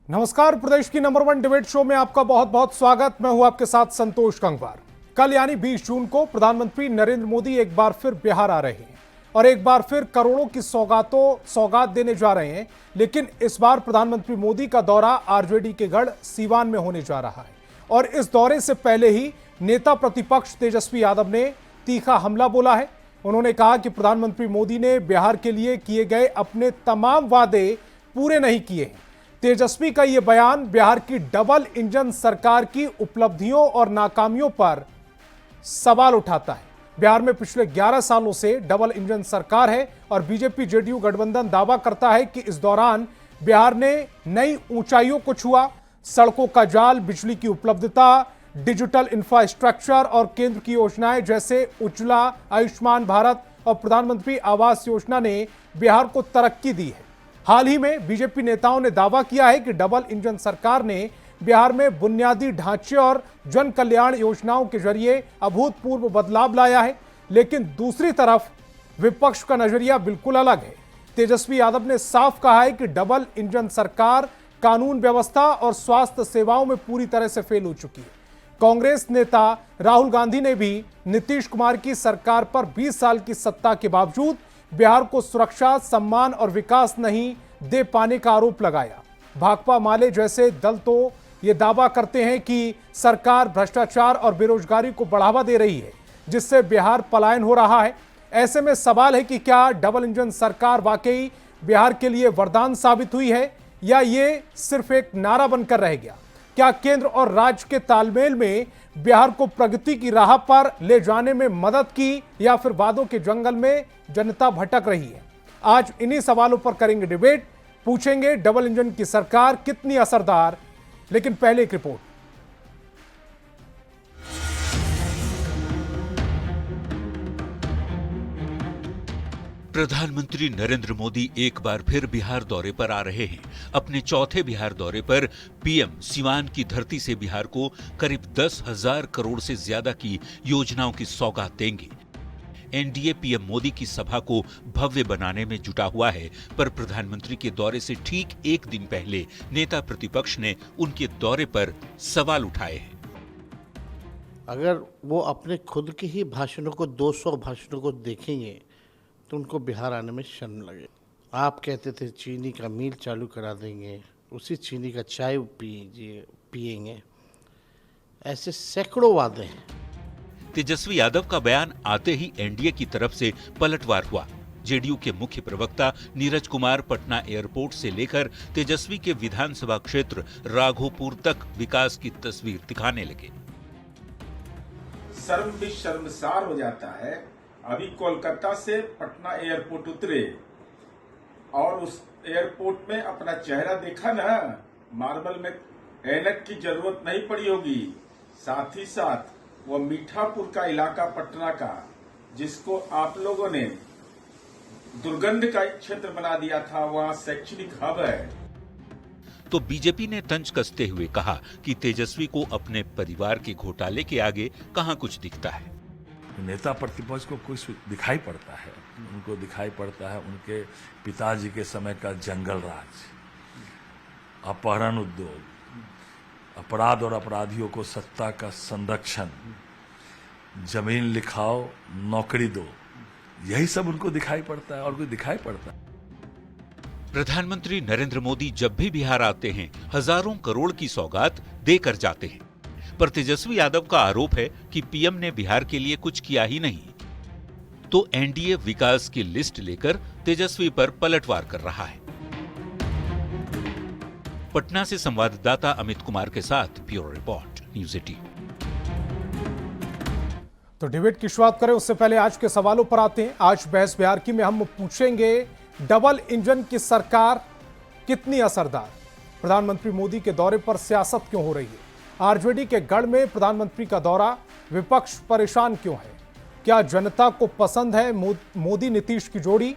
नमस्कार, प्रदेश की number 1 debate show में आपका बहुत बहुत स्वागत। मैं हूं आपके साथ संतोष गंगवार। कल यानी 20 जून को प्रधानमंत्री नरेंद्र मोदी एक बार फिर बिहार आ रहे हैं और एक बार फिर करोड़ों की सौगात देने जा रहे हैं। लेकिन इस बार प्रधानमंत्री मोदी का दौरा आरजेडी के गढ़ सीवान में होने जा रहा है और इस दौरे से पहले ही नेता प्रतिपक्ष तेजस्वी यादव ने तीखा हमला बोला है। उन्होंने कहा कि प्रधानमंत्री मोदी ने बिहार के लिए किए गए अपने तमाम वादे पूरे नहीं किए हैं। तेजस्वी का यह बयान बिहार की डबल इंजन सरकार की उपलब्धियों और नाकामियों पर सवाल उठाता है। बिहार में पिछले 11 सालों से डबल इंजन सरकार है और बीजेपी जेडीयू गठबंधन दावा करता है कि इस दौरान बिहार ने नई ऊंचाइयों को छुआ। सड़कों का जाल, बिजली की उपलब्धता, डिजिटल इंफ्रास्ट्रक्चर और केंद्र की योजनाएं जैसे उज्ज्वला, आयुष्मान भारत और प्रधानमंत्री आवास योजना ने बिहार को तरक्की दी है। हाल ही में बीजेपी नेताओं ने दावा किया है कि डबल इंजन सरकार ने बिहार में बुनियादी ढांचे और जन कल्याण योजनाओं के जरिए अभूतपूर्व बदलाव लाया है। लेकिन दूसरी तरफ विपक्ष का नजरिया बिल्कुल अलग है। तेजस्वी यादव ने साफ कहा है कि डबल इंजन सरकार कानून व्यवस्था और स्वास्थ्य सेवाओं में पूरी तरह से फेल हो चुकी है। कांग्रेस नेता राहुल गांधी ने भी नीतीश कुमार की सरकार पर 20 साल की सत्ता के बावजूद बिहार को सुरक्षा, सम्मान और विकास नहीं दे पाने का आरोप लगाया। भाकपा माले जैसे दल तो ये दावा करते हैं कि सरकार भ्रष्टाचार और बेरोजगारी को बढ़ावा दे रही है, जिससे बिहार पलायन हो रहा है। ऐसे में सवाल है कि क्या डबल इंजन सरकार वाकई बिहार के लिए वरदान साबित हुई है या ये सिर्फ एक नारा बनकर रह गया? क्या केंद्र और राज्य के तालमेल में बिहार को प्रगति की राह पर ले जाने में मदद की या फिर वादों के जंगल में जनता भटक रही है? आज इन्हीं सवालों पर करेंगे डिबेट, पूछेंगे डबल इंजन की सरकार कितनी असरदार। लेकिन पहले एक रिपोर्ट। प्रधानमंत्री नरेंद्र मोदी एक बार फिर बिहार दौरे पर आ रहे हैं। अपने चौथे बिहार दौरे पर पीएम सीवान की धरती से बिहार को करीब 10,000 करोड़ से ज्यादा की योजनाओं की सौगात देंगे। एनडीए पीएम मोदी की सभा को भव्य बनाने में जुटा हुआ है, पर प्रधानमंत्री के दौरे से ठीक एक दिन पहले नेता प्रतिपक्ष ने उनके दौरे पर सवाल उठाए हैं। अगर वो अपने खुद के ही भाषणों को 200 भाषणों को देखेंगे तो उनको बिहार आने में शर्म लगे। आप कहते थे चीनी का मिल चालू करा देंगे, उसी चीनी का चाय पिएंगे। ऐसे सैकड़ों वादे हैं। तेजस्वी यादव का बयान आते ही एनडीए की तरफ से पलटवार हुआ। जेडीयू के मुख्य प्रवक्ता नीरज कुमार पटना एयरपोर्ट से लेकर तेजस्वी के विधानसभा क्षेत्र राघोपुर तक विकास की तस्वीर दिखाने लगे। शर्म भी शर्मसार हो जाता है। अभी कोलकाता से पटना एयरपोर्ट उतरे और उस एयरपोर्ट में अपना चेहरा देखा ना, मार्बल में ऐनक की जरूरत नहीं पड़ी होगी। साथ ही साथ वो मीठापुर का इलाका पटना का, जिसको आप लोगों ने दुर्गंध का क्षेत्र बना दिया था, वहां शैक्षणिक हब है। तो बीजेपी ने तंज कसते हुए कहा कि तेजस्वी को अपने परिवार के घोटाले के आगे कहां कुछ दिखता है। नेता प्रतिपक्ष को कुछ दिखाई पड़ता है, उनको दिखाई पड़ता है उनके पिताजी के समय का जंगल राज, अपहरण उद्योग, अपराध और अपराधियों को सत्ता का संरक्षण, जमीन लिखाओ नौकरी दो, यही सब उनको दिखाई पड़ता है और कुछ दिखाई पड़ता है। प्रधानमंत्री नरेंद्र मोदी जब भी बिहार आते हैं हजारों करोड़ की सौगात देकर जाते हैं, पर तेजस्वी यादव का आरोप है कि पीएम ने बिहार के लिए कुछ किया ही नहीं। तो एनडीए विकास की लिस्ट लेकर तेजस्वी पर पलटवार कर रहा है। पटना से संवाददाता अमित कुमार के साथ ब्यूरो रिपोर्ट, न्यूज़ 18। तो डिबेट की शुरुआत करें उससे पहले आज के सवालों पर आते हैं। आज बहस बिहार की में हम पूछेंगे डबल इंजन की सरकार कितनी असरदार। प्रधानमंत्री मोदी के दौरे पर सियासत क्यों हो रही है? आरजेडी के गढ़ में प्रधानमंत्री का दौरा, विपक्ष परेशान क्यों है? क्या जनता को पसंद है मोदी नीतीश की जोड़ी?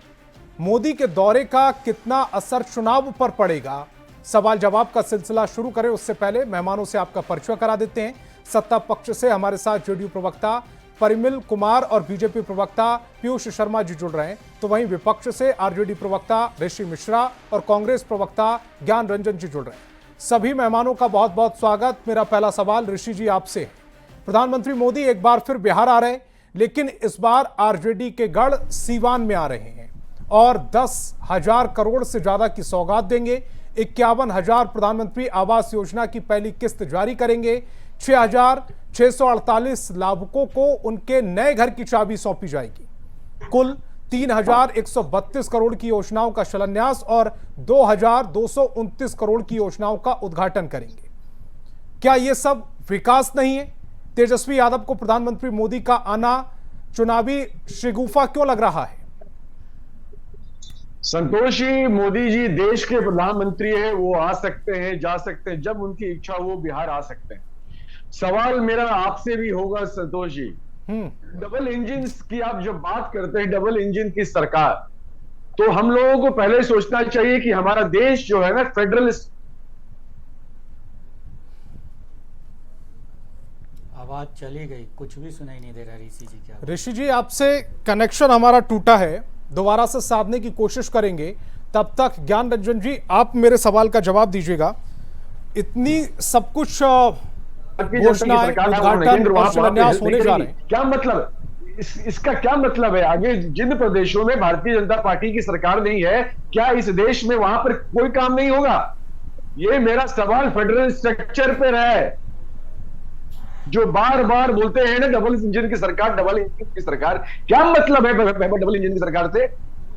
मोदी के दौरे का कितना असर चुनाव पर पड़ेगा? सवाल जवाब का सिलसिला शुरू करें उससे पहले मेहमानों से आपका परिचय करा देते हैं। सत्ता पक्ष से हमारे साथ जेडीयू प्रवक्ता परिमिल कुमार और बीजेपी प्रवक्ता पीयूष शर्मा जी जुड़ रहे हैं, तो वहीं विपक्ष से आरजेडी प्रवक्ता ऋषि मिश्रा और कांग्रेस प्रवक्ता ज्ञान रंजन जी जुड़ रहे हैं। सभी मेहमानों का बहुत बहुत स्वागत। मेरा पहला सवाल ऋषि जी आपसे है। प्रधानमंत्री मोदी एक बार फिर बिहार आ रहे हैं, लेकिन इस बार आरजेडी के गढ़ सीवान में आ रहे हैं और 10,000 करोड़ से ज्यादा की सौगात देंगे। 51,000 प्रधानमंत्री आवास योजना की पहली किस्त जारी करेंगे। 6,648 लाभुकों को उनके नए घर की चाबी सौंपी जाएगी। कुल 3,132 करोड़ की योजनाओं का शिलान्यास और 2,229 करोड़ की योजनाओं का उद्घाटन करेंगे। क्या यह सब विकास नहीं है? तेजस्वी यादव को प्रधानमंत्री मोदी का आना चुनावी शगुफा क्यों लग रहा है? संतोष जी, मोदी जी देश के प्रधानमंत्री हैं, वो आ सकते हैं, जा सकते हैं, जब उनकी इच्छा वो बिहार आ सकते हैं। सवाल मेरा आपसे भी होगा संतोष जी, डबल इंजन की आप जब बात करते हैं, डबल इंजन की सरकार, तो हम लोगों को पहले सोचना चाहिए कि हमारा देश जो है ना फेडरलिस्ट। आवाज चली गई, कुछ भी सुनाई नहीं दे रहा ऋषि जी क्या। ऋषि जी, आपसे कनेक्शन हमारा टूटा है, दोबारा से साधने की कोशिश करेंगे। तब तक ज्ञान रंजन जी आप मेरे सवाल का जवाब दीजिएगा। इतनी सब कुछ घोषणाएं, उद्घाटन और शिलान्यास होने जा रहे हैं, क्या मतलब इसका क्या मतलब है? आगे जिन प्रदेशों में भारतीय जनता पार्टी की सरकार नहीं है, क्या इस देश में वहां पर कोई काम नहीं होगा? ये मेरा सवाल फेडरल स्ट्रक्चर पर है, जो बार बार बोलते हैं ना डबल इंजन की सरकार, डबल इंजन की सरकार, क्या मतलब है डबल इंजन की सरकार से?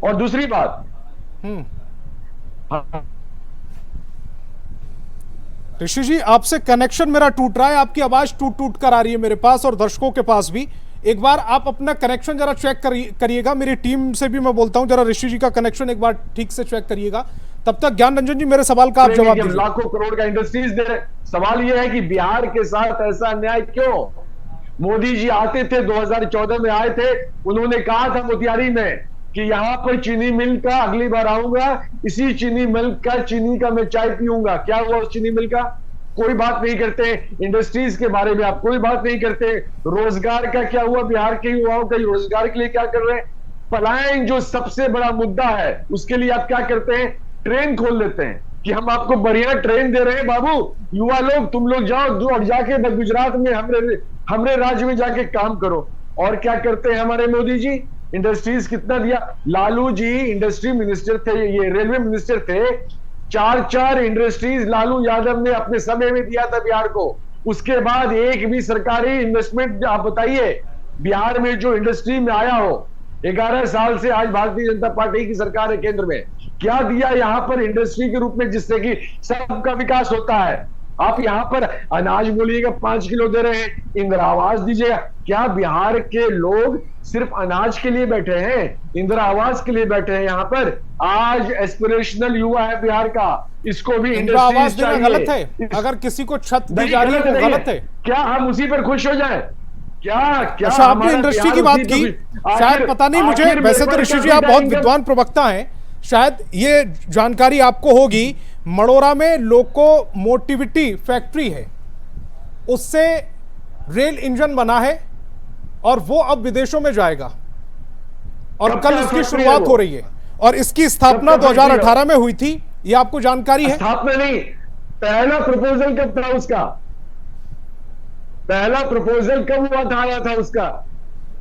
और दूसरी बात, ऋषि जी आपसे कनेक्शन मेरा टूट रहा है, आपकी आवाज टूट टूट कर आ रही है मेरे पास और दर्शकों के पास भी। एक बार आप अपना कनेक्शन जरा चेक करिएगा। मेरी टीम से भी मैं बोलता हूं, जरा ऋषि जी का कनेक्शन एक बार ठीक से चेक करिएगा। तब तक ज्ञान रंजन जी मेरे सवाल का आप जवाब दीजिए। लाखों करोड़ का इंडस्ट्रीज दे रहे, सवाल यह है कि बिहार के साथ ऐसा अन्याय क्यों? मोदी जी आते थे, 2014 में आए थे, उन्होंने कहा था मोतिहारी में कि यहां पर चीनी मिल का अगली बार आऊंगा, इसी चीनी मिल का चीनी का मैं चाय पीऊंगा। क्या हुआ उस चीनी मिल का? कोई बात नहीं करते। इंडस्ट्रीज के बारे में आप कोई बात नहीं करते। रोजगार का क्या हुआ? बिहार के युवाओं का रोजगार के लिए क्या कर रहे हैं? पलायन जो सबसे बड़ा मुद्दा है, उसके लिए आप क्या करते हैं? ट्रेन खोल देते हैं कि हम आपको बढ़िया ट्रेन दे रहे हैं बाबू, युवा लोग तुम लोग जाओ और जाके गुजरात में हमरे राज्य में जाके काम करो। और क्या करते हैं हमारे मोदी जी? इंडस्ट्रीज कितना दिया? लालू जी इंडस्ट्री मिनिस्टर थे, ये रेलवे मिनिस्टर थे, 4 इंडस्ट्रीज लालू यादव ने अपने समय में दिया था बिहार को। उसके बाद एक भी सरकारी इन्वेस्टमेंट आप बताइए बिहार में जो इंडस्ट्री में आया हो। 11 साल से आज भारतीय जनता पार्टी की सरकार है केंद्र में, क्या दिया यहां पर इंडस्ट्री के रूप में जिससे कि सबका विकास होता है? आप यहां पर अनाज बोलिएगा 5 किलो दे रहे हैं, इंदिरा आवास दीजिएगा। क्या बिहार के लोग सिर्फ अनाज के लिए बैठे हैं, इंदिरा आवास के लिए बैठे हैं? यहाँ पर आज एस्पिरेशनल युवा है बिहार का, इसको भी इंदिरा आवास देना गलत है? अगर किसी को छत दी जा रही है तो गलत है? क्या हम उसी पर खुश हो जाएं? क्या अच्छा, आपने इंडस्ट्री की बात की, शायद पता नहीं मुझे, वैसे तो ऋषि जी आप बहुत विद्वान प्रवक्ता हैं, शायद ये जानकारी आपको होगी। मड़ोरा में लोकोमोटिविटी फैक्ट्री है, उससे रेल इंजन बना है और वो अब विदेशों में जाएगा और कल इसकी शुरुआत हो रही है और इसकी स्थापना 2018 में हुई थी। ये आपको जानकारी है? स्थापना नहीं, पहला प्रपोजल कब था उसका? पहला प्रपोजल कब हुआ था, आया था उसका?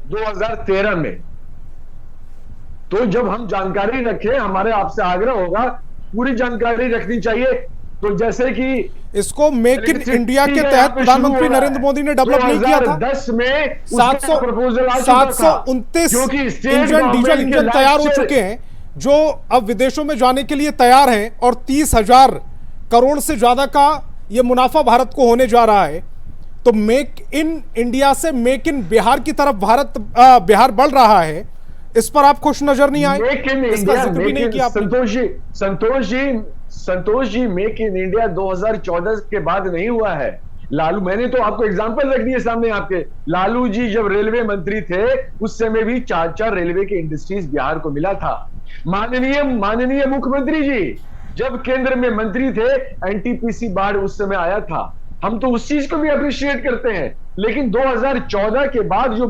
2013 में। तो जब हम जानकारी रखें, हमारे आपसे आग्रह होगा पूरी जानकारी रखनी चाहिए। तो जैसे कि इसको मेक इन इंडिया के तहत प्रधानमंत्री नरेंद्र मोदी ने डेवलप नहीं किया था? 2010 में 729 इंजन, डीजल इंजन तैयार हो चुके हैं जो अब विदेशों में जाने के लिए तैयार हैं और 30,000 करोड़ से ज्यादा का ये मुनाफा भारत को होने जा रहा है। तो मेक इन इंडिया से मेक इन बिहार की तरफ बिहार बढ़ रहा है, इस पर आप खुश नजर नहीं आए? इसका जिक्र भी नहीं किया आपने। Santosh ji, make in India 2014 के बाद नहीं हुआ है। लालू, मैंने तो आपको एग्जांपल रख दिए सामने आपके। लालू जी जब रेलवे मंत्री थे उस समय भी 4 रेलवे के इंडस्ट्रीज बिहार को मिला था। माननीय मुख्यमंत्री जी जब केंद्र में मंत्री थे, एनटीपीसी बाढ़ उस समय आया था, हम तो उस चीज को भी अप्रिशिएट करते हैं। लेकिन 2014 के बाद जो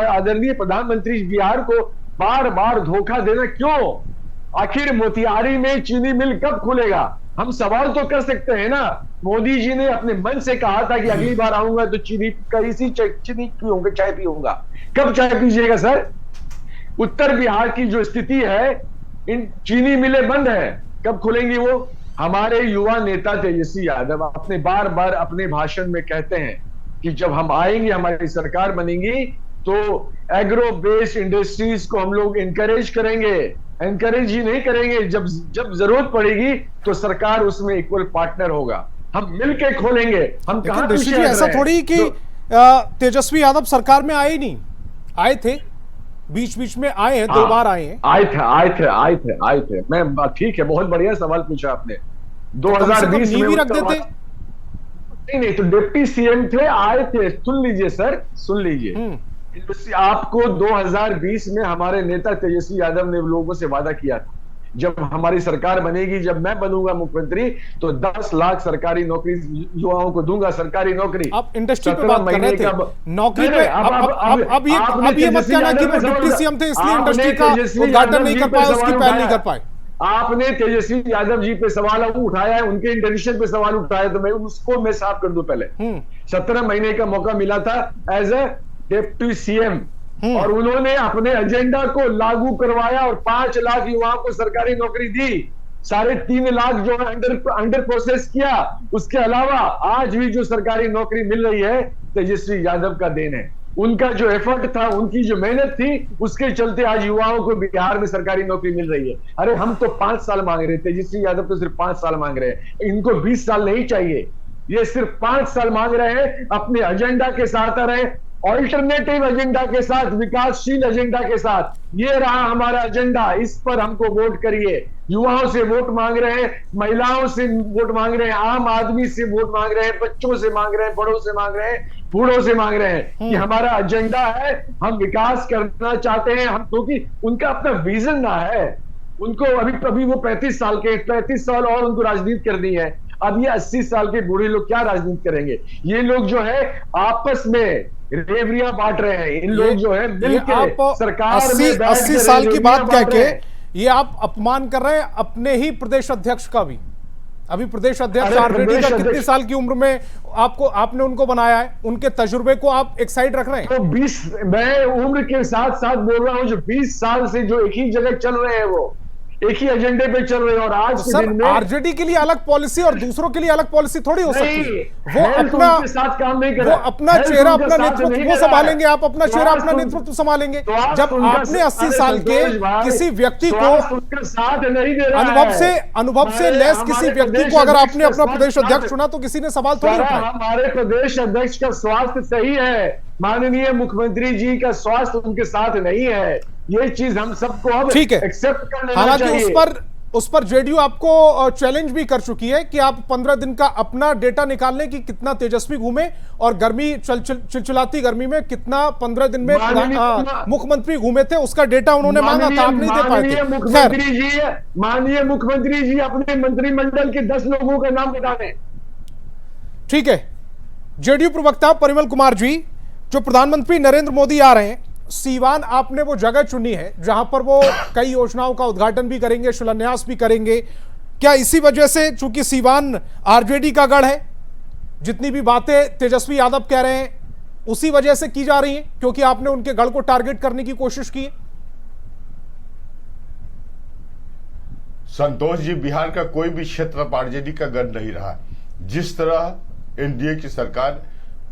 आदरणीय प्रधानमंत्री बिहार को बार बार धोखा देना क्यों? आखिर मोतिहारी में चीनी मिल कब खुलेगा? हम सवाल तो कर सकते हैं ना। मोदी जी ने अपने मन से कहा था कि अगली बार आऊंगा तो चीनी पीऊंगा, चाय पीऊंगा। कब चाय पीजिएगा सर? उत्तर बिहार की जो स्थिति है, इन चीनी मिलें बंद है, कब खुलेंगी वो? हमारे युवा नेता तेजस्वी यादव अपने बार बार अपने भाषण में कहते हैं कि जब हम आएंगे, हमारी सरकार बनेगी, तो एग्रो बेस्ड इंडस्ट्रीज को हम लोग इनकरेज करेंगे। एनकरेज ही नहीं करेंगे, जब जरूरत पड़ेगी तो सरकार उसमें इक्वल पार्टनर होगा, हम मिलके खोलेंगे। हम लेकिन कहां ऋषि जी ऐसा थोड़ी कि तेजस्वी यादव सरकार में आए नहीं, आए थे, बीच बीच में आए हैं, 2 बार आए हैं। आए थे। मैं ठीक है, बहुत बढ़िया सवाल पूछा आपने। 2020 में रख देते। नहीं तो डिप्टी सीएम थे, आए थे। सुन लीजिए सर, सुन लीजिए। आपको 2020 में हमारे नेता तेजस्वी यादव ने लोगों से वादा किया था, जब हमारी सरकार बनेगी, जब मैं बनूंगा मुख्यमंत्री, तो 10 लाख सरकारी नौकरी युवाओं को दूंगा, सरकारी नौकरी। आप इंडस्ट्री पे बात कर रहे थे, नौकरी पे। अब ये मत कहना कि वो डिप्टी सीएम थे इसलिए इंडस्ट्री का उद्घाटन नहीं कर पाए, उसकी पहल नहीं कर पाए। आपने तेजस्वी यादव जी पे सवाल उठाया है, उनके इंटेंशन पे सवाल उठाया, तो मैं उसको साफ कर दूं। पहले 17 महीने का मौका मिला था एज ए डिप्टी सीएम, और उन्होंने अपने एजेंडा को लागू करवाया और 5 लाख युवाओं को सरकारी नौकरी दी। 3.5 लाख जो है अंडर प्रोसेस किया। उसके अलावा आज भी जो सरकारी नौकरी मिल रही है, तेजस्वी यादव का देन है। उनका जो एफर्ट था, उनकी जो मेहनत थी, उसके चलते आज युवाओं को बिहार में सरकारी नौकरी मिल रही है। अरे हम तो 5 साल मांग रहे थे, तेजस्वी यादव तो सिर्फ 5 साल मांग रहे हैं। इनको 20 साल नहीं चाहिए, ये सिर्फ 5 साल मांग रहे हैं। अपने एजेंडा के साथ आ रहे, ऑल्टरनेटिव एजेंडा के साथ, विकासशील एजेंडा के साथ। ये रहा हमारा एजेंडा, इस पर हमको वोट करिए। युवाओं से वोट मांग रहे हैं, महिलाओं से वोट मांग रहे हैं, आम आदमी से वोट मांग रहे हैं, बच्चों से मांग रहे हैं, बड़ों से मांग रहे हैं, बूढ़ों से मांग रहे हैं कि हमारा एजेंडा है, हम विकास करना चाहते हैं। हम क्योंकि उनका अपना विजन ना है, उनको अभी वो 35 साल के, 35 साल और उनको राजनीति करनी है। अब ये 80 साल के बूढ़े लोग क्या राजनीति करेंगे? ये लोग जो है आपस में रेवड़ियां बांट रहे हैं। इन लोग जो है मिलकर सरकार में 80 साल की बात कह के ये आप अपमान कर रहे हैं अपने ही प्रदेश अध्यक्ष का भी। अभी प्रदेश अध्यक्ष आरजेडी का कितनी साल की उम्र में आपने उनको बनाया है, उनके तजुर्बे को आप एक साइड रख रहे हैं। तो 20, मैं उम्र के साथ साथ बोल रहा हूं, जो 20 साल से जो एक ही जगह चल रहे हैं, वो एक ही एजेंडे पे चल रहे हैं। और आज के दिन में आरजेडी के लिए अलग पॉलिसी और दूसरों के लिए अलग पॉलिसी थोड़ी हो सकती है। वो अपना साथ काम नहीं कर वो अपना चेहरा, अपना नेतृत्व वो संभालेंगे, आप अपना चेहरा, अपना नेतृत्व संभालेंगे। जब आपने 80 साल के किसी व्यक्ति को साथ नहीं दे रहा, अनुभव से लेस किसी व्यक्ति को अगर आपने अपना प्रदेश अध्यक्ष चुना, तो किसी ने सवाल थोड़ी उठाया। हमारे प्रदेश अध्यक्ष का स्वास्थ्य सही है, माननीय मुख्यमंत्री जी का स्वास्थ्य उनके साथ नहीं है। ये चीज हम सबको अब ठीक है, एक्सेप्ट कर लेना हालांकि चाहिए। उस पर जेडीयू आपको चैलेंज भी कर चुकी है कि आप 15 दिन का अपना डेटा निकालने की कितना तेजस्वी घूमे और गर्मी चिलचिलाती गर्मी में कितना 15 दिन में मुख्यमंत्री घूमे थे, उसका डेटा उन्होंने मांगा था, आप नहीं दे पाए थे। माननीय मुख्यमंत्री जी अपने मंत्रिमंडल के 10 लोगों का नाम बता दें। ठीक है, जेडीयू प्रवक्ता परिमल कुमार जी, जो प्रधानमंत्री नरेंद्र मोदी आ रहे हैं, सीवान आपने वो जगह चुनी है जहां पर वो कई योजनाओं का उद्घाटन भी करेंगे, शिलान्यास भी करेंगे। क्या इसी वजह से, चूंकि सीवान आरजेडी का गढ़ है, जितनी भी बातें तेजस्वी यादव कह रहे हैं उसी वजह से की जा रही हैं, क्योंकि आपने उनके गढ़ को टारगेट करने की कोशिश की? संतोष जी, बिहार का कोई भी क्षेत्र आरजेडी का गढ़ नहीं रहा। जिस तरह एनडीए की सरकार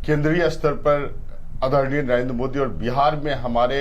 केंद्रीय स्तर पर आदरणीय नरेंद्र मोदी और बिहार में हमारे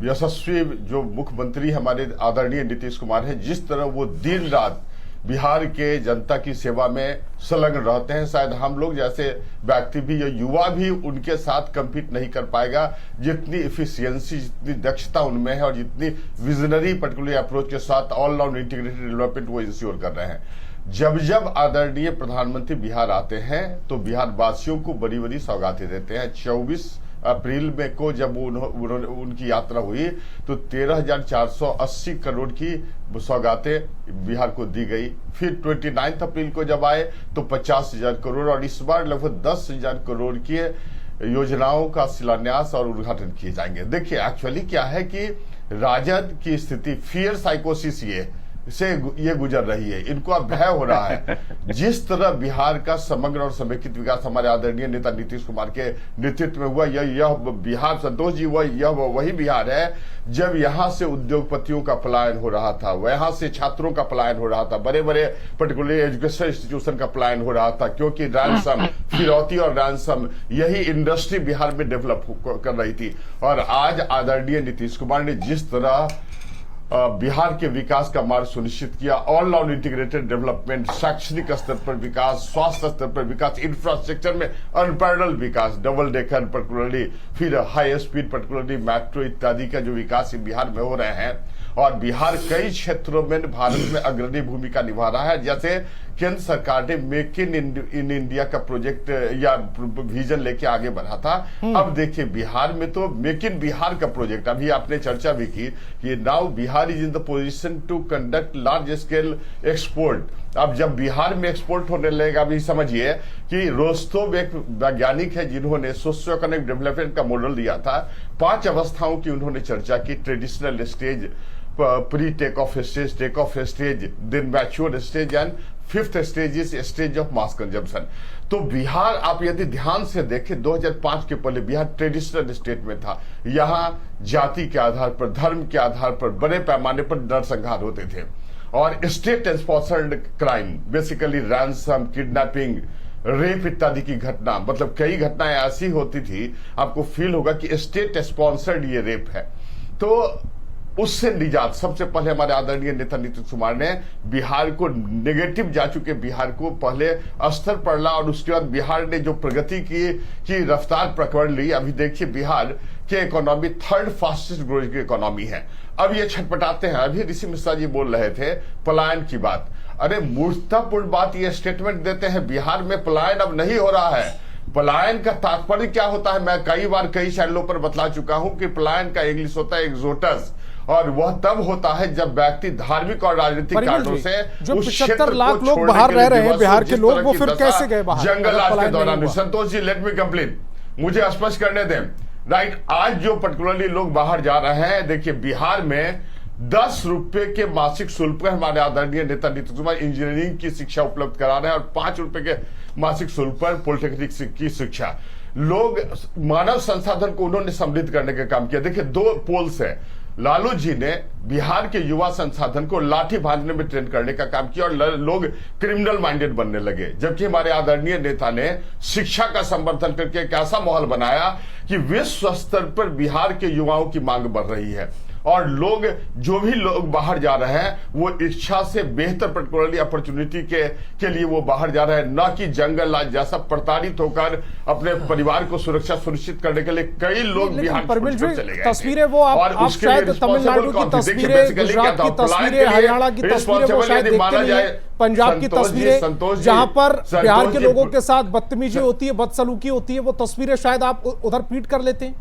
यशस्वी जो मुख्यमंत्री हमारे आदरणीय नीतीश कुमार है, जिस तरह वो दिन रात बिहार के जनता की सेवा में संलग्न रहते हैं, शायद हम लोग जैसे व्यक्ति भी या युवा भी उनके साथ कम्पीट नहीं कर पाएगा। जितनी इफिशियंसी, जितनी दक्षता उनमें है और जितनी विजनरी पर्टिकुलर अप्रोच के साथ ऑल राउंड इंटीग्रेटेड डेवलपमेंट वो इंश्योर कर रहे हैं। जब जब आदरणीय प्रधानमंत्री बिहार आते हैं तो बिहार वासियों को बड़ी बड़ी सौगातें देते हैं। 24 अप्रैल में को जब उनकी यात्रा हुई तो 13,480 करोड़ की सौगातें बिहार को दी गई। फिर 29 अप्रैल को जब आए तो 50,000 करोड़ और इस बार लगभग 10,000 करोड़ की योजनाओं का शिलान्यास और उद्घाटन किए जाएंगे। देखिए, एक्चुअली क्या है कि राजद की स्थिति, फियर साइकोसिस, ये से ये गुजर रही है। इनको अब भय हो रहा है। जिस तरह बिहार का समग्र और समेकित विकास हमारे आदरणीय नेता नीतीश कुमार के नेतृत्व में हुआ, यह बिहार, संतोष जी, यह वही बिहार है जब यहां से उद्योगपतियों का पलायन हो रहा था, वहां से छात्रों का पलायन हो रहा था, बड़े बड़े पर्टिकुलरली एजुकेशन इंस्टीट्यूशन का पलायन हो रहा था, क्योंकि रैंसम, फिरौती और रैंसम यही इंडस्ट्री बिहार में डेवलप कर रही थी। और आज आदरणीय नीतीश कुमार ने जिस तरह बिहार के विकास का मार्ग सुनिश्चित किया, ऑल राउंड इंटीग्रेटेड डेवलपमेंट, शैक्षणिक स्तर पर विकास, स्वास्थ्य स्तर पर विकास, इंफ्रास्ट्रक्चर में अनपैरेलल विकास, डबल डेकर पर्टिकुलरली, फिर हाई स्पीड पर्टिकुलरली मेट्रो इत्यादि का जो विकास बिहार में हो रहे हैं। और बिहार कई क्षेत्रों में भारत में अग्रणी भूमिका निभा रहा है। जैसे केंद्र सरकार ने मेक इन इंडिया का प्रोजेक्ट या विजन लेके आगे बढ़ा था। अब देखिए बिहार में तो मेक इन बिहार का प्रोजेक्ट, अभी आपने चर्चा भी की कि now Bihar is in the position to conduct large scale export. अब जब बिहार में एक्सपोर्ट होने लगेगा, अभी समझिए कि रोस्तोव एक वैज्ञानिक है जिन्होंने सोशियो इकोनॉमिक डेवलपमेंट का मॉडल दिया था। 5 अवस्थाओं की उन्होंने चर्चा की, traditional stage, pre take off stage, take off stage, then mature stage and 5th stage is stage of mass consumption. तो बिहार आप यदि ध्यान से देखें 2005 के पहले बिहार ट्रेडिशनल स्टेट में था। यहां जाति के आधार पर, धर्म के आधार पर बड़े पैमाने पर नरसंहार होते थे और state sponsored crime, basically ransom, kidnapping, rape इत्यादि की घटना, मतलब कई घटनाएं ऐसी होती थी आपको फील होगा कि स्टेट स्पॉन्सर्ड ये रेप है। तो उससे निजात सबसे पहले हमारे आदरणीय नेता नीतीश कुमार ने बिहार को, नेगेटिव जा चुके बिहार को पहले स्तर पर ला और उसके बाद बिहार ने जो प्रगति की रफ्तार पकड़ ली। अभी देखिए बिहार के इकोनॉमी 3rd फास्टेस्ट ग्रोइंग की इकोनॉमी है। अब ये छटपटाते हैं। अभी ऋषि मिश्रा जी बोल रहे थे पलायन की बात। अरे मूर्खतापूर्ण बात ये स्टेटमेंट देते हैं, बिहार में पलायन अब नहीं हो रहा है। पलायन का तात्पर्य क्या होता है, मैं कई बार कई चैनलों पर बतला चुका हूं कि पलायन का इंग्लिश होता है एक्सोडस, और वह तब होता है जब व्यक्ति धार्मिक और राजनीतिक कारणों से जो उस 75 क्षेत्र लाख को लोग छोड़ने बाहर के लिए रह रहे हैं, विवश बिहार हो, के जिस लोग, तरह वो की फिर दशा कैसे गए बाहर? जंगल अगर राज के पलायन नहीं दौरान। हुआ। Santosh ji let me complete, मुझे स्पष्ट करने दें। राइट, आज जो पर्टिकुलरली लोग बाहर जा रहे हैं, देखिए बिहार में 10 रुपए के मासिक शुल्क पर हमारे आदरणीय नेता नीतीश कुमार इंजीनियरिंग की शिक्षा उपलब्ध करा रहे हैं और 5 रुपए के मासिक शुल्क पर पॉलिटेक्निक की शिक्षा। लोग मानव संसाधन को उन्होंने समृद्ध करने का काम किया। देखिए 2 पोल्स है। लालू जी ने बिहार के युवा संसाधन को लाठी भांजने में ट्रेन करने का काम किया और लोग क्रिमिनल माइंडेड बनने लगे, जबकि हमारे आदरणीय नेता ने शिक्षा का संवर्धन करके एक ऐसा माहौल बनाया कि विश्व स्तर पर बिहार के युवाओं की मांग बढ़ रही है और लोग, जो भी लोग बाहर जा रहे हैं वो इच्छा से बेहतर पर्टिकुलरली अपॉर्चुनिटी के लिए वो बाहर जा रहे हैं, न कि जंगल राज जैसा प्रताड़ित होकर अपने परिवार को सुरक्षा सुनिश्चित करने के लिए कई लोग बिहार चले गए। तस्वीरें वो आप शायद तमिलनाडु की तस्वीरें, गुजरात की तस्वीरें, हरियाणा की तस्वीरें वो शायद देखते नहीं है, पंजाब की तस्वीरें जहां पर बिहार के लोगों के साथ बदतमीजी होती है, बदसलूकी होती है, वो तस्वीरें शायद आप उधर पीट कर लेते हैं।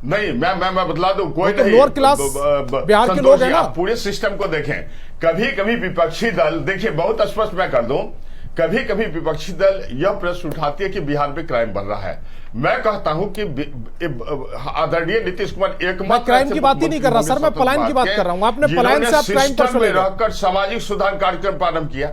नहीं, मैं बतला दूं, कोई तो नहीं, लोअर क्लास बिहार के लोग हैं ना। पूरे सिस्टम को देखें। कभी कभी विपक्षी दल, देखिए बहुत स्पष्ट मैं कर दूं, कभी कभी विपक्षी दल यह प्रश्न उठाती है कि बिहार में क्राइम बढ़ रहा है। मैं कहता हूं कि आदरणीय नीतीश कुमार एकमात्र क्राइम की बात ही नहीं कर रहा सर, मैं पलायन की बात कर रहा हूं। आपने पलायन से आप क्राइम पर चले गए। रहकर सामाजिक सुधार कार्यक्रम प्रारंभ किया।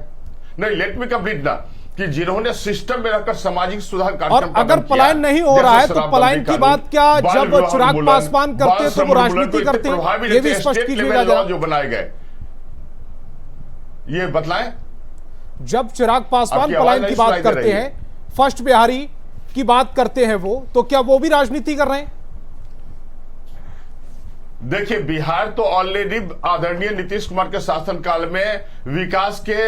नहीं, लेट मी कंप्लीट ना, कि जिन्होंने सिस्टम में रहकर सामाजिक सुधार कार्यक्रम, और अगर पलायन नहीं हो रहा है तो पलायन की बात क्या, जब चिराग पासवान करते तो वो राजनीति करते हैं, ये भी स्पष्ट कीजिएगा जो बनाए गए, ये बतलाएं। जब चिराग पासवान पलायन की बात करते हैं, फर्स्ट बिहारी की बात करते हैं वो, तो क्या वो भी राजनीति कर रहे हैं? देखिए बिहार तो ऑलरेडी आदरणीय नीतीश कुमार के शासनकाल में विकास के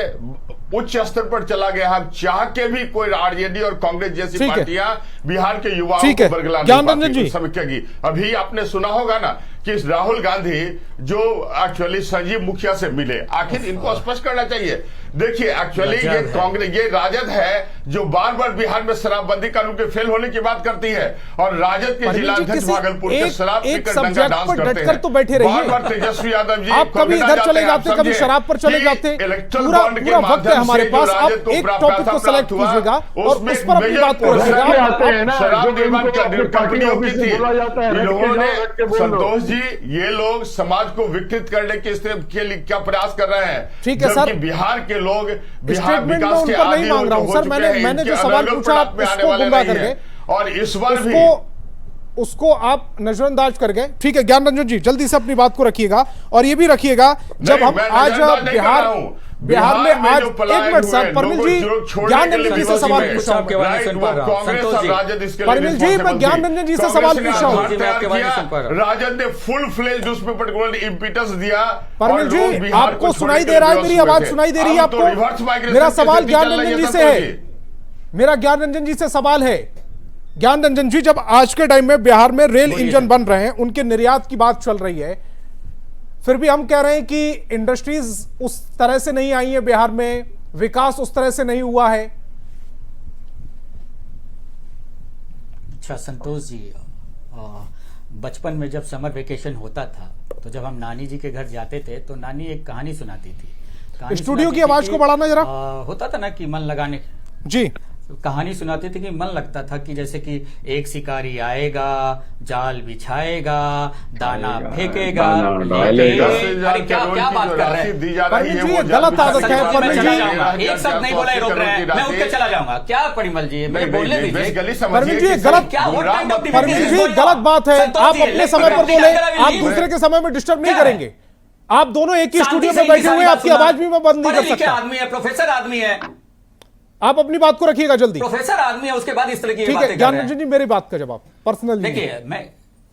उच्च स्तर पर चला गया है। चाह के भी कोई आरजेडी और कांग्रेस जैसी पार्टियां बिहार के युवाओं को बरगला नहीं पाती। अभी आपने सुना होगा ना कि राहुल गांधी जो एक्चुअली संजीव मुखिया से मिले, आखिर इनको स्पष्ट करना चाहिए देखिए एक्चुअली ये कांग्रेस, ये राजद है जो बार बार बिहार में शराबबंदी कानून के फेल होने की बात करती है, और राजद के जिलाध्यक्ष भागलपुर के शराब पीकर दंगा डांस करते हैं। तो बैठे रहिए, बार बार तेजस्वी यादव जी आप कभी इधर चले जाते, कभी शराब पर चले जाते। पूरा वक्त है हमारे पास, आप एक टॉपिक को सेलेक्ट कीजिएगा और उस पर अपनी बात को रखिएगा। शराब निर्माण कंपनियों की थी, लोगों ने, संतोष जी ये लोग समाज को विकृत करने के लिए क्या प्रयास कर रहे हैं। ठीक है सर, बिहार के लोग बिहार स्टेटमेंट में विकास उन के पर नहीं आगे मांग रहा हूं सर, मैंने जो सवाल पूछा आप उसको गुमराह कर गए, और इस बार भी उसको आप नजरअंदाज कर गए। ठीक है ज्ञान रंजन जी, जल्दी से अपनी बात को रखिएगा और ये भी रखिएगा जब हम आज बिहार में आज एक मिनट सर, परमिल जी ज्ञान रंजन जी से सवाल पूछ रहा हूं। परमिल जी मैं ज्ञान रंजन जी से सवाल पूछ रहा हूं। राजद ने फुल फ्लेज उसमें पर्टिकुलर इम्पिटस दिया। परमिल जी आपको सुनाई दे रहा है, मेरी आवाज सुनाई दे रही है आपको? मेरा सवाल ज्ञान रंजन जी से है, मेरा ज्ञान रंजन जी से सवाल है। ज्ञान रंजन जी, जब आज के टाइम में बिहार में रेल इंजन बन रहे हैं, उनके निर्यात की बात चल रही है, फिर भी हम कह रहे हैं कि इंडस्ट्रीज उस तरह से नहीं आई है बिहार में, विकास उस तरह से नहीं हुआ है। अच्छा संतोष जी, बचपन में जब समर वेकेशन होता था तो जब हम नानी जी के घर जाते थे तो नानी एक कहानी सुनाती थी। स्टूडियो की आवाज को बढ़ाना जरा। होता था ना कि मन लगाने जी, कहानी सुनाते थे कि मन लगता था कि जैसे कि एक शिकारी आएगा, जाल बिछाएगा, दाना फेंकेगा, अरे क्या क्या बात कर रहे हैं परमिल जी, ये गलत आदत है। परमिल जी एक शब्द नहीं बोला, रोक रहे हैं, मैं उठ के चला जाऊंगा। क्या परिमल जी, मैं बोलने दीजिए। परमिल जी गलत, परमिल जी गलत बात है, आप अपने समय पर बोले, आप दूसरे के समय में डिस्टर्ब नहीं करेंगे। आप दोनों एक ही स्टूडियो में बैठे हुए, आपकी आवाज भी मैं बंद नहीं कर सकता। आदमी है, प्रोफेसर आदमी है, आप अपनी बात को रखिएगा जल्दी। प्रोफेसर आदमी है, उसके बाद इस तरह की ठीक है ज्ञान रंजन जी, मेरी बात का जवाब पर्सनल देखिए। मैं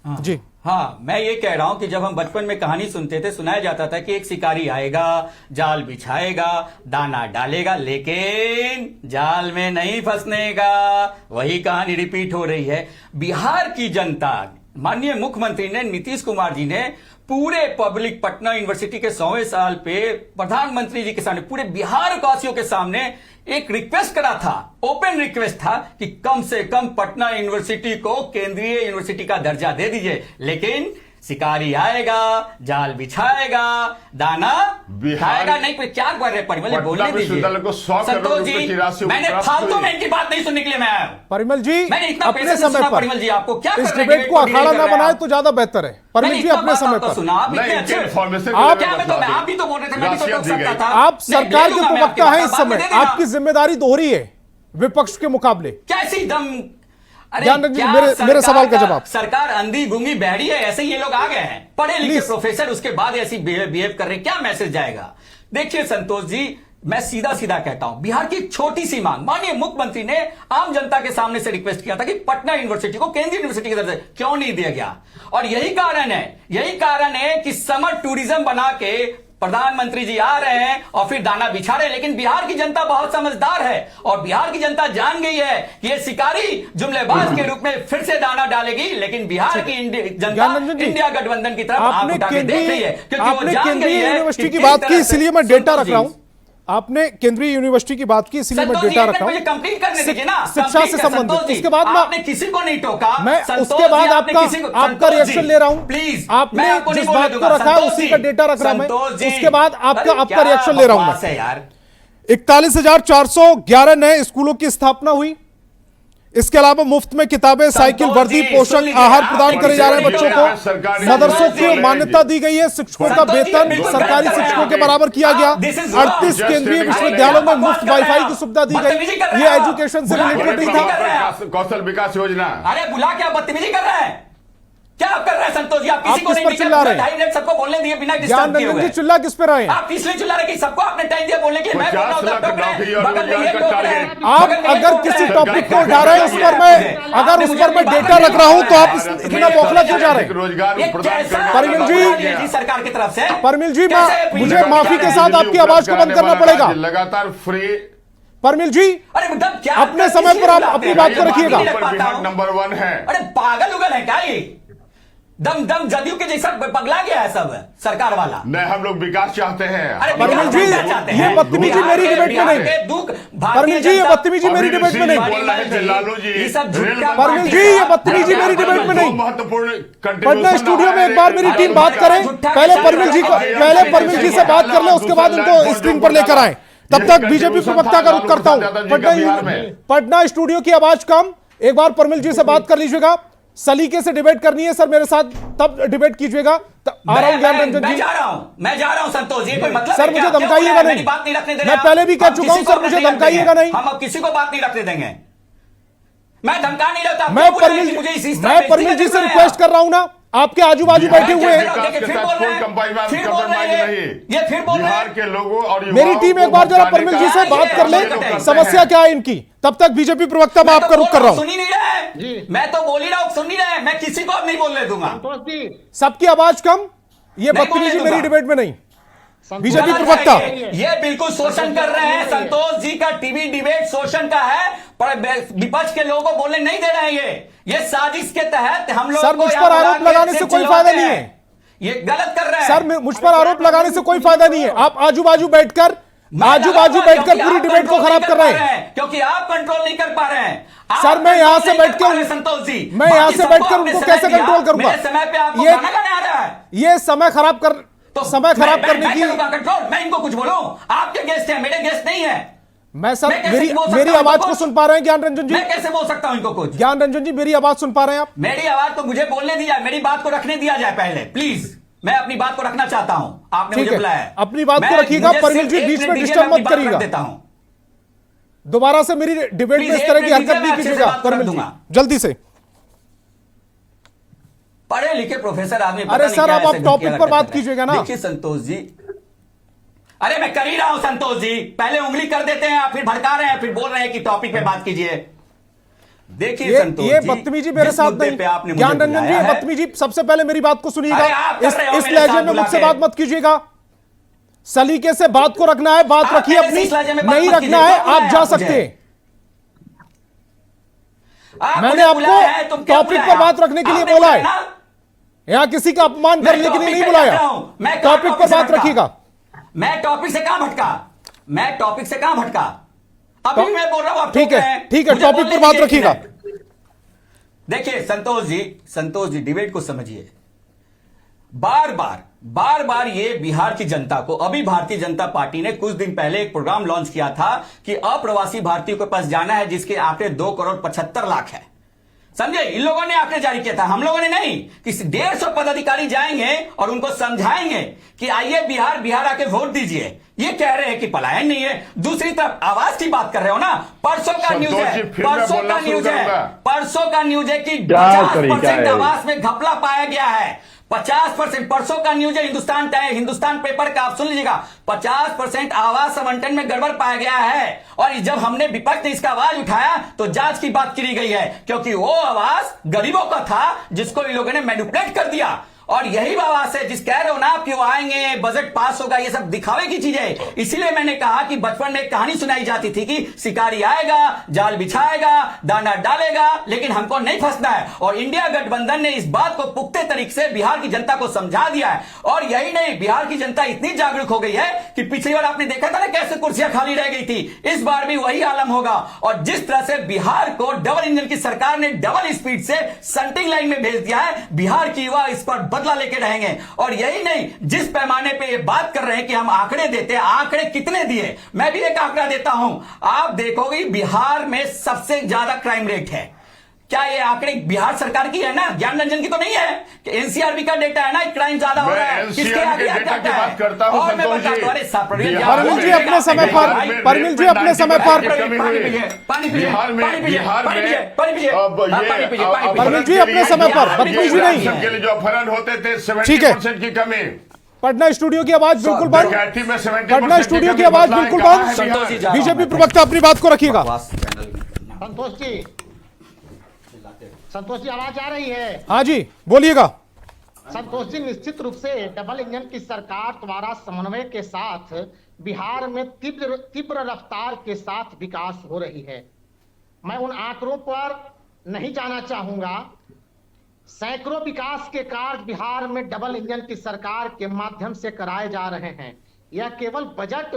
जी हाँ, मैं ये कह रहा हूं कि जब हम बचपन में कहानी सुनते थे, सुनाया जाता था कि एक शिकारी आएगा, जाल बिछाएगा, दाना डालेगा, लेकिन जाल में नहीं फंसने का। वही कहानी रिपीट हो रही है। बिहार की जनता, माननीय मुख्यमंत्री ने, नीतीश कुमार जी ने पूरे पब्लिक पटना यूनिवर्सिटी के 100वें साल पे प्रधानमंत्री जी के सामने, पूरे बिहार वासियों के सामने एक रिक्वेस्ट करा था, ओपन रिक्वेस्ट था कि कम से कम पटना यूनिवर्सिटी को केंद्रीय यूनिवर्सिटी का दर्जा दे दीजिए। लेकिन शिकारी आएगा, जाल बिछाएगा, दाना खाएगा नहीं। क्या कर रहे परिमल, बोलने दीजिए। संतोष जी, मैंने फालतू में इनकी बात नहीं सुनने के लिए मैं आया। परिमल जी मैंने इतना अपने समय पर परिमल जी आपको क्या इस डिबेट को अखाड़ा ना बनाए तो ज्यादा बेहतर है। परिमल जी अपने समय पर सुना, आप भी तो बोल रहे थे, मैं भी तो टोक सकता था। आप सरकार के प्रवक्ता हैं इस समय, आपकी जिम्मेदारी दोहरी है विपक्ष के मुकाबले। कैसी दम, ज्ञान रंजन जी, मेरे सवाल का जवाब। सरकार अंधी गूंगी बहरी है, ऐसे ये लोग आ गए हैं, पढ़े लिखे प्रोफेसर, उसके बाद ऐसी बिहेव कर रहे हैं, क्या मैसेज जाएगा? देखिए संतोष जी, मैं सीधा सीधा कहता हूं, बिहार की छोटी सी मांग, माननीय मुख्यमंत्री ने आम जनता के सामने से रिक्वेस्ट किया था कि पटना यूनिवर्सिटी को केंद्रीय यूनिवर्सिटी के दर्जा क्यों नहीं दिया गया। और यही कारण है कि समर टूरिज्म बना के प्रधानमंत्री जी आ रहे हैं और फिर दाना बिछा रहे हैं। लेकिन बिहार की जनता बहुत समझदार है और बिहार की जनता जान गई है कि ये शिकारी जुमलेबाज के रूप में फिर से दाना डालेगी। लेकिन बिहार की जनता इंडिया गठबंधन की तरफ आंख उठा के देख रही है, क्योंकि वो जान गई है यूनिवर्सिटी की बात की, इसलिए मैं डेटा रख रहा हूं। आपने केंद्रीय यूनिवर्सिटी की बात की, इसलिए मैं डेटा रखा हूं। कंप्लीट करने दीजिए ना, शिक्षा से संबंधित। उसके बाद आपने किसी को नहीं टोका, मैं उसके बाद आपका रिएक्शन ले रहा हूं। प्लीज, आपने जिस बात को रखा है उसी का डेटा रख रहा हूं मैं, उसके बाद आपका रिएक्शन ले रहा हूं मैं। यार 41,411 नए स्कूलों की स्थापना हुई। इसके अलावा मुफ्त में किताबें, साइकिल, वर्दी, पोषण आहार प्रदान करे जा रहे हैं बच्चों को। मदरसों को मान्यता दी गई है। शिक्षकों का वेतन सरकारी शिक्षकों के बराबर किया गया। 38 केंद्रीय विश्वविद्यालयों में मुफ्त वाईफाई की सुविधा दी गई। ये एजुकेशन से रिलेटेड ही था। कौशल विकास योजना। अरे बुला के आप बदतमीजी कर रहे हैं, क्या आप कर रहे हैं संतोष जी? आप किसी को नहीं चिल्ला रहे हैं, सबको बोलने दिए बिना डिस्टर्ब किए हुए। चिल्ला किस पे रहे हैं आप? इसलिए चिल्ला रहे कि सबको आपने टाइम दिया बोलने के लिए। मैं बोल रहा हूं आप अगर किसी टॉपिक को उठा रहे हैं उस पर मैं डेटा रख रहा हूं तो आप इतना बौखला क्यों जा रहे हैं? परमिल जी, सरकार की तरफ से, परमिल जी, मुझे माफी के साथ आपकी आवाज को बंद करना पड़ेगा। लगातार फ्री परमिल जी, अरे क्या अपने समय पर आप अपनी बात को रखिएगा। नंबर 1 है। अरे पागल उगल है क्या ये? दम दम जदयू के जैसा पगला गया है सब सरकार वाला। नहीं, हम लोग विकास चाहते हैं। अरे परमिल जी, ये बदतमीजी मेरी डिबेट में नहीं। परमिल जी, ये बदतमीजी मेरी डिबेट में नहीं। लालू जी, ये सब झूठा परमिल जी, ये बदतमीजी मेरी डिबेट में नहीं। महत्वपूर्ण पटना स्टूडियो में एक बार मेरी टीम बात करे, पहले परमिल जी से बात कर ले, उसके बाद उनको स्क्रीन पर लेकर आए। तब तक बीजेपी प्रवक्ता का रुख करता हूं। पटना स्टूडियो की आवाज कम, एक बार परमिल जी से बात कर लीजिएगा। सलीके से डिबेट करनी है सर मेरे साथ, तब डिबेट कीजिएगा। आ रहा हूं ज्ञान रंजन जी, मैं जा रहा हूं संतोष जी, कोई मतलब सर मुझे धमकाइएगा नहीं, बात नहीं रखने दे। मैं पहले भी कह चुका हूं सर, मुझे धमकाइएगा नहीं। हम अब किसी को बात नहीं रखने देंगे, मैं धमका नहीं रहता। मैं परमिल जी से रिक्वेस्ट कर रहा हूं ना, आपके आजू बाजू बैठे हुए हैं। बिहार के लोगों और मेरी टीम एक बार जरा परमिल जी से बात कर ले, समस्या क्या है इनकी। तब तक बीजेपी प्रवक्ता मैं आपका रुख कर रहा हूं। सुन ही नहीं रहा है, मैं तो बोल ही रहा हूं, सुन नहीं रहा है। मैं किसी को अब नहीं बोलने दूंगा। सबकी आवाज कम, ये बदतमीजी मेरी डिबेट में नहीं। बीजेपी प्रवक्ता ये बिल्कुल शोषण कर रहे हैं। संतोष जी का टीवी डिबेट शोषण का है, पर विपक्ष के लोगों को बोलने नहीं दे रहे हैं। ये साजिश के तहत हम लोग सर मुझ पर आरोप लगाने से कोई फायदा नहीं है। ये गलत कर रहे हैं सर, मुझ पर आरोप लगाने से कोई फायदा नहीं है। आप आजू बाजू बैठकर पूरी डिबेट को खराब कर रहे हैं, क्योंकि आप कंट्रोल नहीं कर पा रहे हैं। सर मैं यहां से बैठ के संतोष जी, मैं यहां से बैठकर उनको कैसे कंट्रोल करूंगा? समय पे आपको गाना गाने आ रहा है, ये समय खराब करने की। कंट्रोल मैं इनको कुछ बोलूं? आपके गेस्ट हैं, मेरे गेस्ट नहीं है। मैं सर मेरी आवाज को सुन पा रहे हैं ज्ञान रंजन जी? मैं कैसे बोल सकता हूं इनको कुछ? ज्ञान रंजन जी, मेरी आवाज सुन पा रहे हैं आप? मेरी आवाज को मुझे बोलने दिया, मेरी बात को रखने दिया जाए पहले प्लीज। मैं अपनी बात को रखना चाहता हूं, आपने मुझे बुलाया है। अपनी बात को रखिएगा, परमिल जी बीच में डिस्टर्ब मत करिएगा। दोबारा से मेरी डिबेट में इस तरह की हरकत नहीं कीजिएगा परमिल जी, जल्दी से। पढ़े लिखे प्रोफेसर आदमी। अरे सर आप टॉपिक पर बात कीजिएगा ना। देखिए संतोष जी, अरे मैं कर ही रहा हूं संतोष जी, पहले उंगली कर देते हैं, फिर भड़का रहे हैं, फिर बोल रहे हैं कि टॉपिक पे बात कीजिए। देखिए संतोष जी, ये बदतमीजी मेरे साथ नहीं। ज्ञान रंजन जी, ये बदतमीजी, सबसे पहले मेरी बात को सुनिएगा। इस लहजे में मुझसे बात मत कीजिएगा। सलीके से बात को रखना है, बात रखिए अपनी, नहीं रखना है आप जा सकते हैं। मैंने आपको टॉपिक पर बात रखने के लिए बोला है, यहां किसी का अपमान करने के लिए नहीं बुलाया। टॉपिक पर बात रखिएगा। मैं टॉपिक से कहां भटका? अभी मैं बोल रहा हूं, ठीक है, टॉपिक पर बात रखिएगा। देखिए संतोष जी डिबेट को समझिए। बार बार ये बिहार की जनता को, अभी भारतीय जनता पार्टी ने कुछ दिन पहले एक प्रोग्राम लॉन्च किया था कि अप्रवासी भारतीयों के पास जाना है, जिसके आंकड़े 2,75,00,000 है। समझे? इन लोगों ने आंकड़े जारी किया था, हम लोगों ने नहीं। कि 150 पदाधिकारी जाएंगे और उनको समझाएंगे कि आइए बिहार आके वोट दीजिए। ये कह रहे हैं कि पलायन नहीं है। दूसरी तरफ आवास की बात कर रहे हो ना, परसों का न्यूज है कि 50% आवास में घपला पाया गया है। 50% परसों का न्यूज है, हिंदुस्तान पेपर का, आप सुन लीजिएगा। 50% आवास आवंटन में गड़बड़ पाया गया है। और जब हमने विपक्ष ने इसका आवाज उठाया तो जांच की बात करी गई है, क्योंकि वो आवास गरीबों का था जिसको इन लोगों ने मैनिपुलेट कर दिया। और यही आवास है जिस कह रहे हो ना कि वो आएंगे, बजट पास होगा, ये सब दिखावे की चीज है। इसीलिए मैंने कहा कि बचपन में एक कहानी सुनाई जाती थी कि शिकारी आएगा, जाल बिछाएगा, दाना डालेगा, लेकिन हमको नहीं फंसना है। और इंडिया गठबंधन ने इस बात को पुख्ते तरीके से बिहार की जनता को समझा दिया है। और यही नहीं, बिहार की जनता इतनी जागरूक हो गई है कि पिछली बार आपने देखा था ना कैसे कुर्सियां खाली रह गई थी, इस बार भी वही आलम होगा। और जिस तरह से बिहार को डबल इंजन की सरकार ने डबल स्पीड से सेंटिंग लाइन में भेज दिया है, बिहार की युवा इस पर बदला लेके रहेंगे। और यही नहीं, जिस पैमाने पे ये बात कर रहे हैं कि हम आंकड़े देते हैं, आंकड़े कितने दिए? मैं भी एक आंकड़ा देता हूं, आप देखोगे बिहार में सबसे ज्यादा क्राइम रेट है। क्या ये आंकड़े बिहार सरकार की है ना, ज्ञान रंजन की तो नहीं है? कि एनसीआरबी का डेटा है ना, क्राइम ज्यादा हो रहा है, किसके आगे डेटा की बात करता हूं। परमिल जी अपने समय पर, परमिल जी अपने समय पर, परमिल जी अपने समय पर, बदतमीजी नहीं। जो अपहरण होते थे 70% की कमी। पटना स्टूडियो की आवाज बिल्कुल बंद, पटना स्टूडियो की आवाज बिल्कुल बंद। बीजेपी प्रवक्ता अपनी बात को रखिएगा। संतोष जी आवाज आ रही है? हाँ जी बोलिएगा। संतोष जी, निश्चित रूप से डबल इंजन की सरकार द्वारा समन्वय के साथ बिहार में तीव्र रफ्तार के साथ विकास हो रही है। मैं उन आंकड़ों पर नहीं जाना चाहूंगा, सैकड़ों विकास के कार्य बिहार में डबल इंजन की सरकार के माध्यम से कराए जा रहे हैं। यह केवल बजट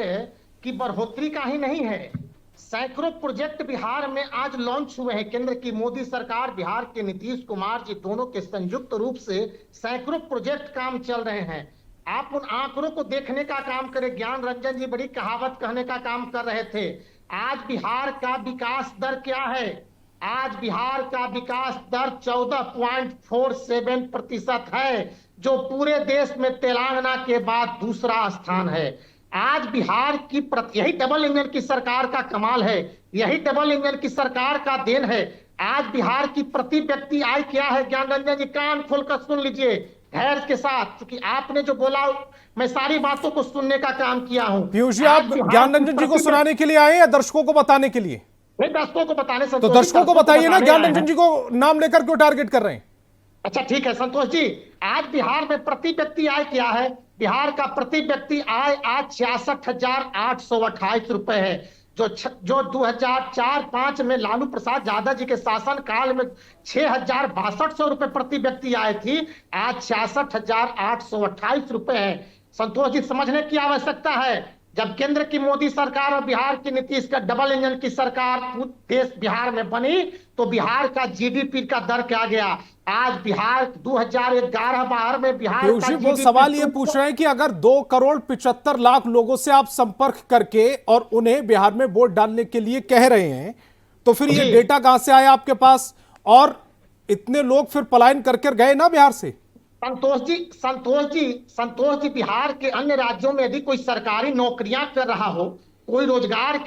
की बढ़ोतरी का ही नहीं है, सैकड़ों प्रोजेक्ट बिहार में आज लॉन्च हुए हैं। केंद्र की मोदी सरकार, बिहार के नीतीश कुमार जी दोनों के संयुक्त रूप से सैकड़ों प्रोजेक्ट काम चल रहे हैं। आप उन आंकड़ों को देखने का काम करें। ज्ञान रंजन जी बड़ी कहावत कहने का काम कर रहे थे। आज बिहार का विकास दर क्या है? आज बिहार का विकास दर 14.47% है, जो पूरे देश में तेलंगाना के बाद दूसरा स्थान है। आज बिहार की यही डबल इंजन की सरकार का कमाल है, यही डबल इंजन की सरकार का देन है। आज बिहार की प्रति व्यक्ति आय क्या है? ज्ञान रंजन जी कान खोलकर सुन लीजिए धैर्य के साथ, क्योंकि आपने जो बोला मैं सारी बातों को सुनने का काम किया हूं। पीयूष जी, आप ज्ञान रंजन जी को सुनाने के लिए आए या दर्शकों को बताने के लिए? नहीं, दर्शकों को बताने। तो दर्शकों को बताइए ना, ज्ञान रंजन जी को नाम लेकर क्यों टारगेट कर रहे हैं? अच्छा ठीक है संतोष जी, आज बिहार में प्रति व्यक्ति आय क्या है? बिहार का प्रति व्यक्ति आय आज 66,828 रुपए है, जो 2004-05 में लालू प्रसाद यादव जी के शासन काल में 6,6200 रुपए प्रति व्यक्ति आय थी, आज 66,828 रुपए है। संतोष जी, समझने की आवश्यकता है, जब केंद्र की मोदी सरकार और बिहार की नीतीश का डबल इंजन की सरकार देश बिहार में बनी, तो बिहार का जीडीपी का दर क्या गया? आज बिहार 2011-12 में बिहार का वो सवाल ये पूछ रहे हैं कि अगर 2,75,00,000 लोगों से आप संपर्क करके और उन्हें बिहार में वोट डालने के लिए कह रहे हैं, तो फिर ये डेटा कहां से आया आपके पास? और इतने लोग फिर पलायन करके गए ना बिहार से। संतोष जी, बिहार के अन्य राज्यों में यदि कोई सरकारी नौकरियां कर रहा हो, कोई रोजगार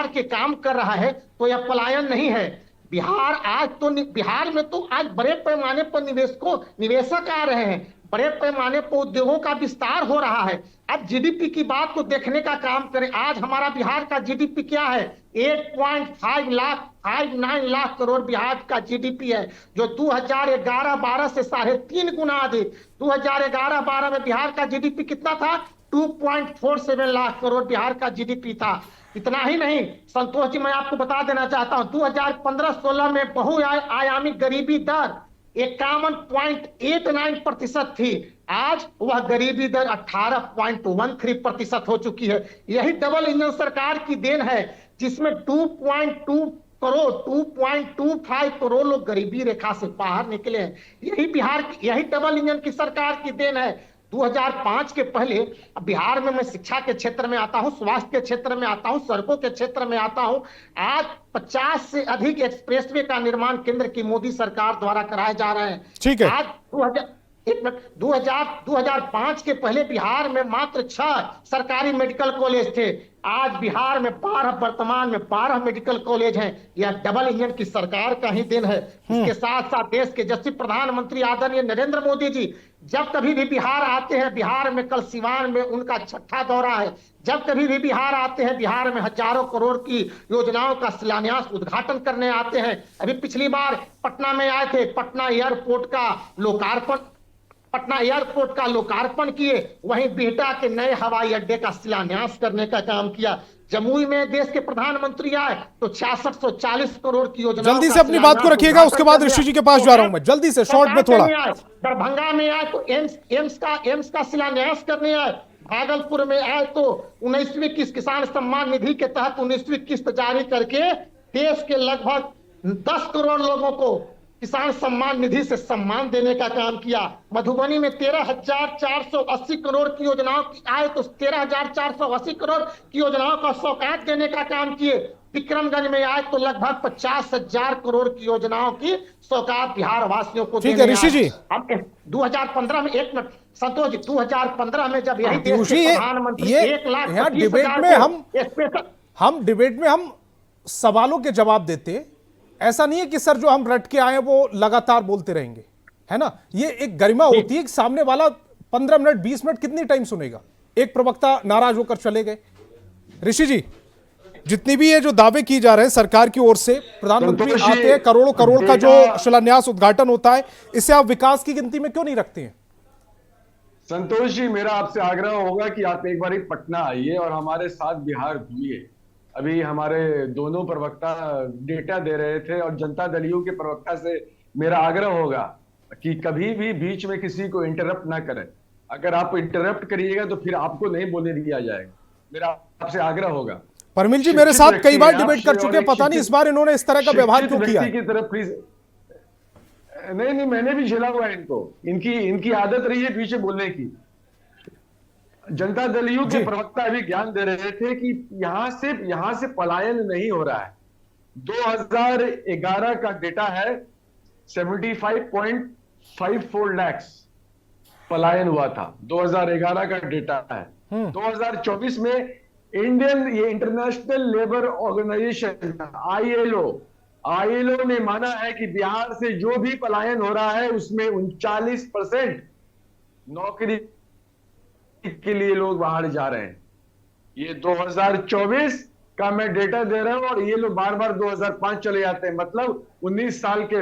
के काम कर रहा है, तो यह पलायन नहीं है। बिहार में तो आज बड़े पैमाने पर निवेशक आ रहे हैं, बड़े पैमाने पर उद्योगों का विस्तार हो रहा है। अब जीडीपी की बात को देखने का काम करें। आज हमारा बिहार का जीडीपी क्या है? 8.59 लाख करोड़ बिहार का जीडीपी है, जो 2011-12 से 3.5 गुना अधिक। 2011-12 में बिहार का जीडीपी कितना था? 2.47 लाख करोड़ बिहार का जीडीपी था। इतना ही नहीं संतोष जी, मैं आपको बता देना चाहता हूं, 2015-16 में बहुआयामी गरीबी दर 51.89% थी, आज वह गरीबी दर 18.13% हो चुकी है। यही डबल इंजन सरकार की देन है, जिसमें 2.25 करोड़ लोग गरीबी रेखा से बाहर निकले हैं। यही डबल इंजन की सरकार की देन है। 2005 के पहले बिहार में मैं शिक्षा के क्षेत्र में आता हूं, स्वास्थ्य के क्षेत्र में आता हूं, सड़कों के क्षेत्र में आता हूं। आज 50 से अधिक एक्सप्रेसवे का निर्माण केंद्र की मोदी सरकार द्वारा कराए जा रहे हैं। ठीक है। आज 2005 के पहले बिहार में मात्र 6 सरकारी मेडिकल कॉलेज थे, आज बिहार में वर्तमान में 12 मेडिकल कॉलेज हैं। यह डबल इंजन की सरकार का ही देन है। इसके साथ साथ देश के यशस्वी प्रधानमंत्री आदरणीय नरेंद्र मोदी जी जब कभी भी बिहार आते हैं, बिहार में कल सिवान में उनका 6ठा दौरा है, जब कभी भी बिहार आते हैं, बिहार में हजारों करोड़ की योजनाओं का शिलान्यास उद्घाटन करने आते हैं। अभी पिछली बार पटना में आए थे, पटना एयरपोर्ट का लोकार्पण किए, वहीं बिहटा के नए हवाई अड्डे का शिलान्यास करने का काम किया। जमुई में देश के प्रधानमंत्री आए तो 6640 करोड़ की योजना। जल्दी से अपनी बात को रखिएगा, उसके बाद ऋषि जी के पास जा रहा हूं मैं, जल्दी से शॉर्ट में थोड़ा। दरभंगा में आए तो एम्स का शिलान्यास करने आए, भागलपुर में आए तो 19वीं किस्त किसान सम्मान निधि के तहत 19वीं किस्त जारी करके देश के लगभग 10 करोड़ लोगों को किसान सम्मान निधि से सम्मान देने का काम किया। मधुबनी में 13,480 करोड़ की योजनाओं की आए तो 13,480 करोड़ की योजनाओं का सौगात देने का काम किए। विक्रमगंज में आए तो लगभग 50,000 करोड़ की योजनाओं की सौगात बिहार वासियों को ठीक है ऋषि जी। हम 2015 में एक मिनट संतोष जी, 2015 में जब यही देश के प्रधानमंत्री 1,25,000 डिबेट में हम सवालों के जवाब देते, ऐसा नहीं है कि सर जो हम रट के आए वो लगातार बोलते रहेंगे, है ना। ये एक गरिमा होती है कि सामने वाला 15 मिनट 20 मिनट कितनी टाइम सुनेगा। एक प्रवक्ता नाराज होकर चले गए। ऋषि जी, जितनी भी ये जो दावे किए जा रहे हैं सरकार की ओर से, प्रधानमंत्री आते हैं, करोड़ों करोड़ का जो शिलान्यास उद्घाटन होता है, इससे आप विकास की गिनती में क्यों नहीं रखते हैं? संतोष जी, मेरा आपसे आग्रह होगा कि आप एक बार पटना आइए और हमारे साथ बिहार घूमिए। अभी हमारे दोनों प्रवक्ता डेटा दे रहे थे और जनता दलियों के प्रवक्ता से मेरा आग्रह होगा कि कभी भी बीच में किसी को इंटरप्ट ना करें। अगर आप इंटरप्ट करिएगा तो फिर आपको नहीं बोलने दिया जाएगा। मेरा आपसे आग्रह होगा। परमिल जी मेरे साथ कई बार डिबेट कर चुके हैं, पता नहीं इस बार इन्होंने इस तरह का व्यवहार क्यों किया। की तरफ प्लीज, नहीं मैंने भी झेला हुआ है इनको, इनकी आदत रही है पीछे बोलने की। जनता दल यू के प्रवक्ता अभी ज्ञान दे रहे थे कि यहां से पलायन नहीं हो रहा है। 2011 का डेटा है 75.54 लाख पलायन हुआ था, 2011 का डेटा है। 2024 में ये इंटरनेशनल लेबर ऑर्गेनाइजेशन आईएलओ ने माना है कि बिहार से जो भी पलायन हो रहा है उसमें 39% नौकरी के लिए लोग बाहर जा रहे हैं। ये 2024 का मैं डेटा दे रहा हूं और ये लोग बार बार 2005 चले जाते हैं। मतलब 19 साल के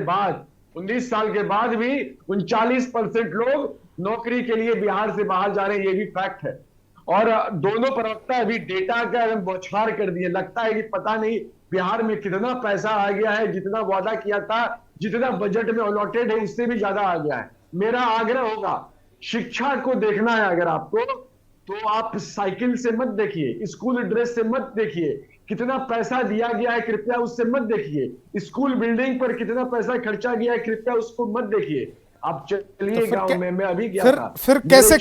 बाद भी 39% लोग नौकरी के लिए बिहार से बाहर जा रहे हैं, ये भी फैक्ट है। और दोनों प्रवक्ता अभी डेटा का बौछार कर दिए। लगता है कि पता नहीं बिहार में कितना पैसा आ गया है, जितना वादा किया था, जितना बजट में अलॉटेड है उससे भी ज्यादा आ गया है। मेरा आग्रह होगा, शिक्षा को देखना है अगर आपको, तो आप साइकिल से मत देखिए, स्कूल ड्रेस से मत देखिए, कितना पैसा दिया गया है कृपया उससे मत देखिए, स्कूल बिल्डिंग पर कितना पैसा खर्चा गया है कृपया उसको मत देखिए। आप चलिए गांव में, मैं अभी गया था। फिर कैसे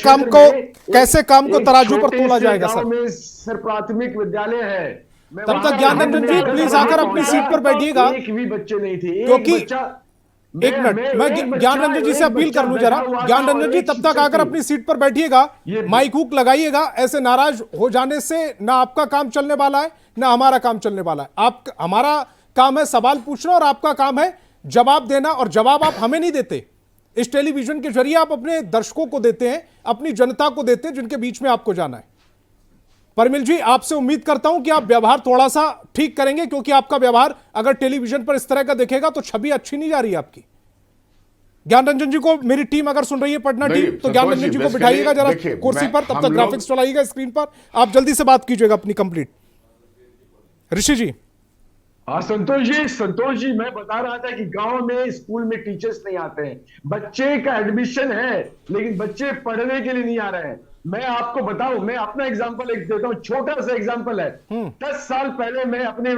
काम को तराजू पर तोला जाएगा सर? में सर प्राथमिक विद्यालय है। तब तक ज्ञान रंजन जी प्लीज आकर अपनी सीट पर बैठिएगा। एक भी बच्चे नहीं थे, क्योंकि एक मिनट मैं ज्ञान रंजन जी से अपील कर लूं जरा। ज्ञान रंजन जी तब तक आकर अपनी सीट पर बैठिएगा, माइक हुक लगाइएगा। ऐसे नाराज हो जाने से ना आपका काम चलने वाला है ना हमारा काम चलने वाला है। हमारा काम है सवाल पूछना और आपका काम है जवाब देना, और जवाब आप हमें नहीं देते, इस टेलीविजन के जरिए आप अपने दर्शकों को देते हैं, अपनी जनता को देते हैं जिनके बीच में आपको जाना है। परमिल जी आपसे उम्मीद करता हूं कि आप व्यवहार थोड़ा सा ठीक करेंगे, क्योंकि आपका व्यवहार अगर टेलीविजन पर इस तरह का देखेगा तो छवि अच्छी नहीं जा रही है आपकी। ज्ञान रंजन जी को मेरी टीम अगर सुन रही है, पटना टीम, तो ज्ञान रंजन जी को बिठाइएगा जरा कुर्सी पर, तब तक ग्राफिक्स चलाइएगा स्क्रीन पर, आप जल्दी से बात कीजिएगा अपनी कंप्लीट। ऋषि जी। हाँ संतोष जी मैं बता रहा था कि गांव में स्कूल में टीचर्स नहीं आते हैं। बच्चे का एडमिशन है लेकिन बच्चे पढ़ने के लिए नहीं आ रहे हैं। मैं आपको बताऊं, मैं अपना एग्जांपल एक देता हूं, छोटा सा एग्जांपल है। 10 साल पहले मैं अपने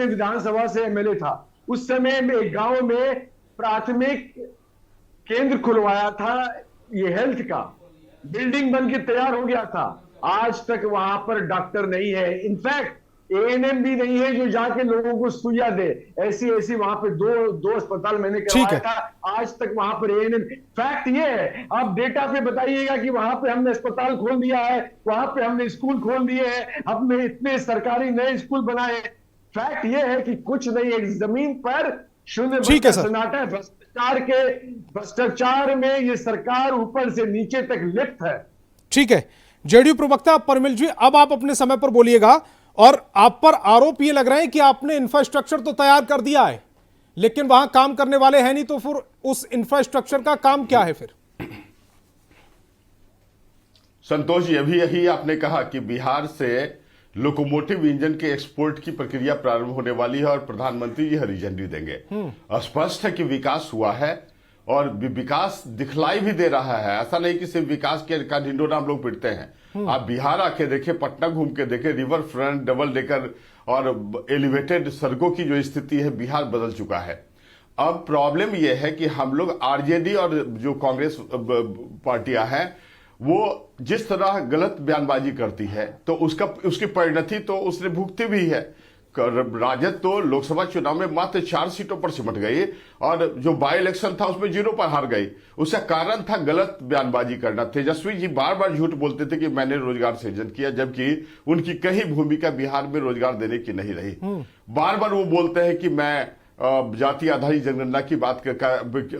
विधानसभा से एमएलए था। उस समय में एक गांव में प्राथमिक केंद्र खुलवाया था, ये हेल्थ का बिल्डिंग बन के तैयार हो गया था। आज तक वहां पर डॉक्टर नहीं है, इनफैक्ट एएनएम भी नहीं है जो जाके लोगों को सुइया दे। ऐसी वहां पे दो अस्पताल मैंने करवाया था, आज तक वहां पर एएनएम। फैक्ट ये है, आप डेटा पे बताइएगा कि वहां पे हमने अस्पताल खोल दिया है, वहां पे हमने स्कूल खोल दिए हैं, हमने इतने सरकारी नए स्कूल बनाए। फैक्ट ये है कि कुछ नहीं, एक जमीन पर शून्य सन्नाटा है। भ्रष्टाचार में ये सरकार ऊपर से नीचे तक लिप्त है। ठीक है, जेडीयू प्रवक्ता परमिल जी अब आप अपने समय पर बोलिएगा। और आप पर आरोप ये लग रहा है कि आपने इंफ्रास्ट्रक्चर तो तैयार कर दिया है लेकिन वहां काम करने वाले हैं नहीं, तो फिर उस इंफ्रास्ट्रक्चर का काम क्या है? फिर संतोष जी अभी यही आपने कहा कि बिहार से लोकोमोटिव इंजन के एक्सपोर्ट की प्रक्रिया प्रारंभ होने वाली है और प्रधानमंत्री जी हरी झंडी देंगे। स्पष्ट है कि विकास हुआ है और विकास दिखलाई भी दे रहा है। ऐसा नहीं कि सिर्फ विकास के का ढिंडोरा हम लोग पिटते हैं। आप बिहार आके देखें, पटना घूम के देखें, रिवर फ्रंट, डबल डेकर और एलिवेटेड सड़कों की जो स्थिति है, बिहार बदल चुका है। अब प्रॉब्लम यह है कि हम लोग आरजेडी और जो कांग्रेस पार्टियां हैं वो जिस तरह गलत बयानबाजी करती है तो उसकी परिणति तो उसने भुगती भी है। राजद तो लोकसभा चुनाव में मात्र 4 सीटों पर सिमट गई और जो बाई इलेक्शन था उसमें 0 पर हार गई। उसका कारण था गलत बयानबाजी करना। तेजस्वी जी बार बार झूठ बोलते थे कि मैंने रोजगार सृजन किया, जबकि उनकी कहीं भूमिका बिहार में रोजगार देने की नहीं रही। बार बार वो बोलते हैं कि मैं जाति आधारित जनगणना की बात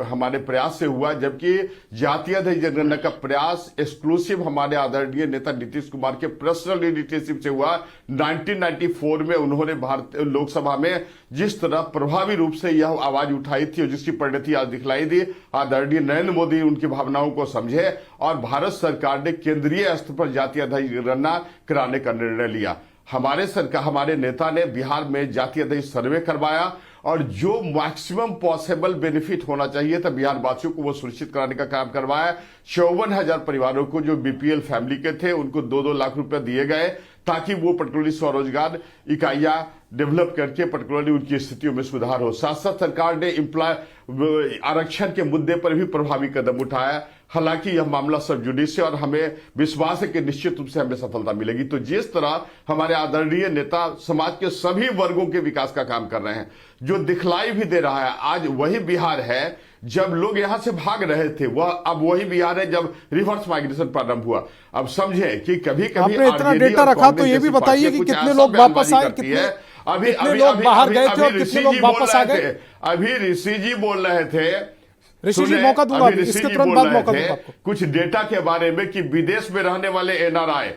हमारे प्रयास से हुआ, जबकि जाति आधारित जनगणना का प्रयास एक्सक्लूसिव हमारे आदरणीय नेता नीतीश कुमार के पर्सनल इनिशिएटिव से हुआ। 1994 में उन्होंने भारतीय लोकसभा में जिस तरह प्रभावी रूप से यह आवाज उठाई थी और जिसकी परिणति आज दिखलाई दी, आदरणीय नरेंद्र मोदी उनकी भावनाओं को समझे और भारत सरकार ने केंद्रीय स्तर पर जाति आधारित जनगणना कराने का निर्णय लिया। हमारे नेता ने बिहार में जाति आधारित सर्वे करवाया और जो मैक्सिमम पॉसिबल बेनिफिट होना चाहिए था बिहार वासियों को वो सुनिश्चित कराने का काम करवाया। 54,000 परिवारों को जो बीपीएल फैमिली के थे उनको 2-2 लाख रुपए दिए गए ताकि वो पर्टिकुलरली स्वरोजगार इकाइयां डेवलप करके पर्टिकुलरली उनकी स्थितियों में सुधार हो। साथ साथ सरकार ने एम्प्लॉय आरक्षण के मुद्दे पर भी प्रभावी कदम उठाया। हालांकि यह मामला सब जुडिस है और हमें विश्वास है कि निश्चित रूप से हमें सफलता मिलेगी। तो जिस तरह हमारे आदरणीय नेता समाज के सभी वर्गों के विकास का काम कर रहे हैं, जो दिखलाई भी दे रहा है, आज वही बिहार है जब लोग यहां से भाग रहे थे, वह अब वही बिहार है जब रिवर्स माइग्रेशन प्रारंभ हुआ। अब समझे कि कभी कभी आपने इतना डेटा रखा तो ये भी बताइए कि कितने लोग वापस आए, कितने लोग बाहर गए थे और कितने लोग वापस आ गए। अभी ऋषि जी बोल रहे थे, ऋषि जी मौका दूंगा, इसके तुरंत बाद मौका दूंगा आपको। कुछ डेटा के बारे में कि विदेश में रहने वाले एनआरआई,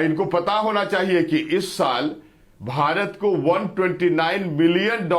इनको पता होना चाहिए कि इस साल भारत को $129 मिलियन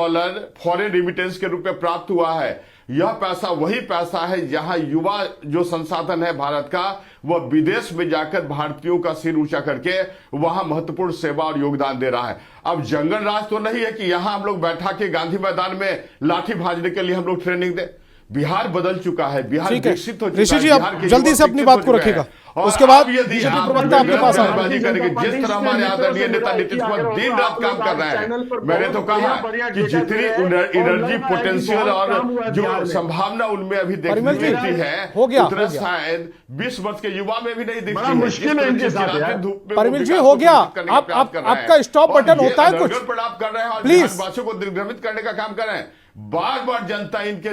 फॉरेन रिमिटेंस के रूप में प्राप्त हुआ है। यह पैसा वही पैसा है जहां युवा जो संसाधन है भारत का, वह विदेश में जाकर भारतीयों का सिर ऊंचा करके वहां महत्वपूर्ण सेवा और योगदान दे रहा है। अब जंगल राज तो नहीं है कि यहां हम लोग बैठा के गांधी मैदान में लाठी भाजने के लिए हम लोग ट्रेनिंग दे। बिहार बदल चुका है, बिहार विकसित हो चुका है। ऋषि जी आप जल्दी से अपनी बात को रखिएगा, उसके बाद बीजेपी प्रवक्ता आपके पास करेंगे। जिस तरह हमारे आदरणीय नेता नीतीश कुमार दिन रात काम कर रहे हैं, मैंने तो कहा कि जितनी एनर्जी पोटेंशियल और जो संभावना उनमें अभी देखने मिलती है उतना शायद 20 वर्ष के युवा में भी नहीं दिखती। मुश्किल है इनके साथ। परमिल जी हो गया, आपका स्टॉप बटन होता है कुछ, कर रहे हैं और प्लीज वासियों को दिग्भ्रमित करने का काम कर रहे हैं। बार बार जनता इनके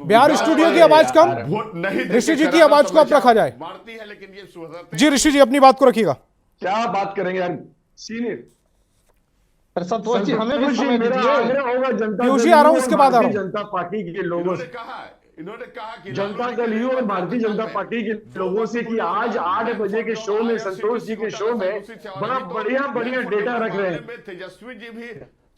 बिहार स्टूडियो की आवाज कम, वोट नहीं, ऋषि जी की आवाज को अब रखा जाए। मारती है लेकिन ये जी ऋषि जी अपनी बात को रखिएगा। क्या बात करेंगे यार सीनियर संतोष जी, हमें भी समय मेरा दीजिए। आग्रह होगा जनता पीयूष जी आ रहा हूं, उसके बाद आ रहा हूं। जनता पार्टी के लोगों से इन्होंने कहा कि जनता दल यू और भारतीय जनता पार्टी के लोगों से कि आज 8 बजे के शो में, संतोष जी के शो में बड़ा बढ़िया डेटा रख रहे हैं। तेजस्वी जी भी